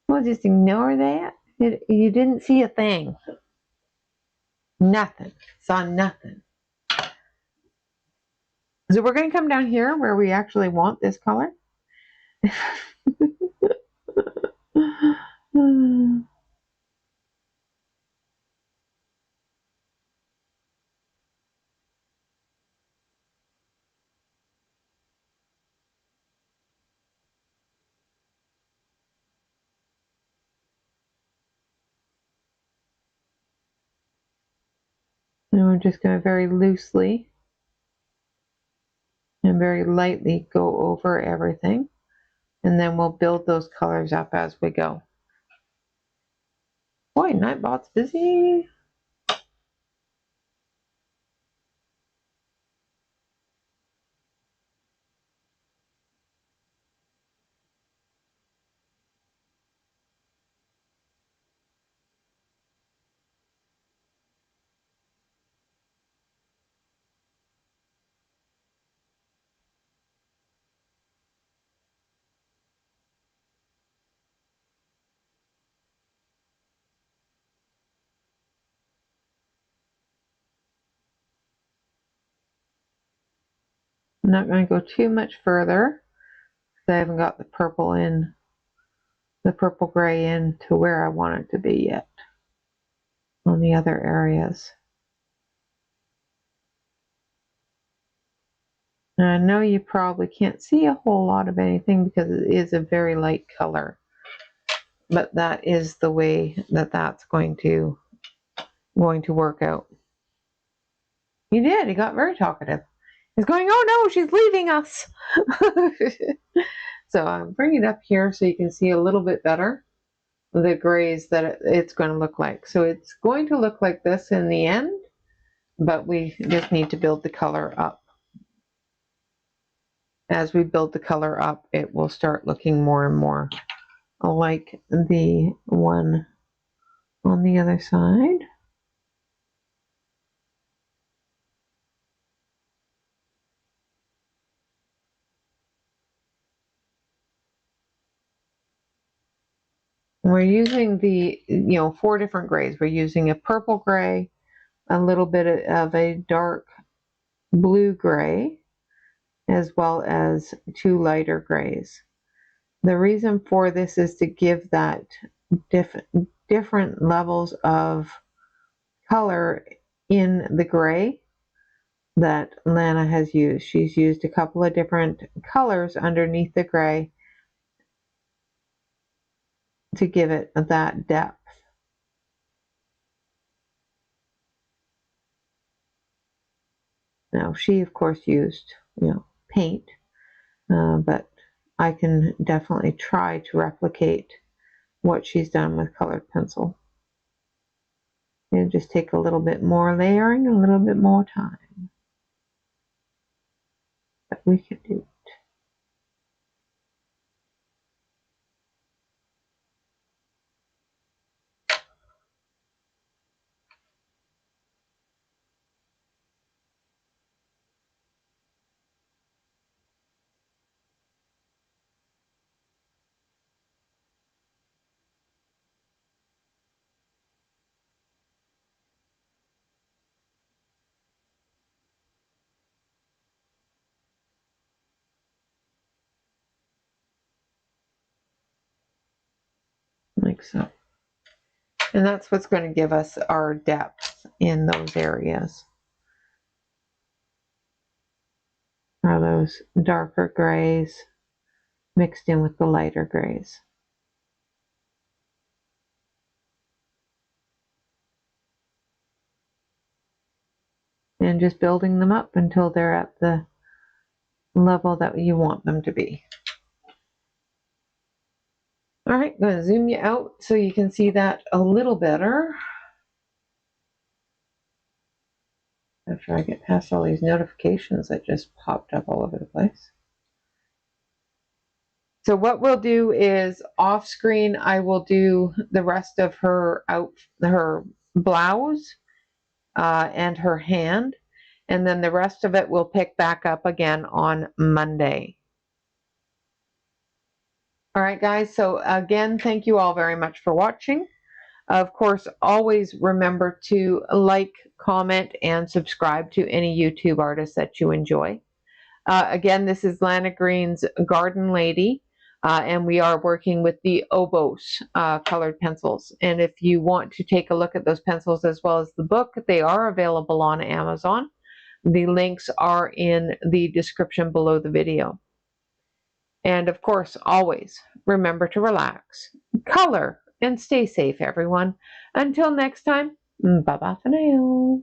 We'll just ignore that. You didn't see a thing. Nothing. Saw nothing. So we're going to come down here where we actually want this color. And we're just going to very loosely and very lightly go over everything. And then we'll build those colors up as we go. Boy, Nightbot's busy. I'm not going to go too much further because I haven't got the purple gray in to where I want it to be yet on the other areas. And I know you probably can't see a whole lot of anything because it is a very light color, but that is the way that that's going to work out. He did. He got very talkative. He's going, oh no, she's leaving us. So I'm bringing it up here so you can see a little bit better the grays that it's going to look like. So it's going to look like this in the end, but we just need to build the color up. As we build the color up, it will start looking more and more like the one on the other side. We're using the, 4 different grays. We're using a purple gray, a little bit of a dark blue gray, as well as 2 lighter grays. The reason for this is to give that different levels of color in the gray that Lana has used. She's used a couple of different colors underneath the gray to give it that depth. Now she of course used paint, but I can definitely try to replicate what she's done with colored pencil. It'll just take a little bit more layering, a little bit more time. But we can do it. Like so. And that's what's going to give us our depth in those areas. Are those darker grays mixed in with the lighter grays. And just building them up until they're at the level that you want them to be. All right, I'm going to zoom you out so you can see that a little better. After I get past all these notifications that just popped up all over the place. So what we'll do is off screen, I will do the rest of her blouse and her hand. And then the rest of it we'll pick back up again on Monday. All right, guys. So again, thank you all very much for watching. Of course, always remember to like, comment, and subscribe to any YouTube artist that you enjoy. Again, this is Lana Green's Garden Lady, and we are working with the Obos colored pencils. And if you want to take a look at those pencils as well as the book, they are available on Amazon. The links are in the description below the video. And of course, always remember to relax, color, and stay safe, everyone. Until next time, bye-bye for now.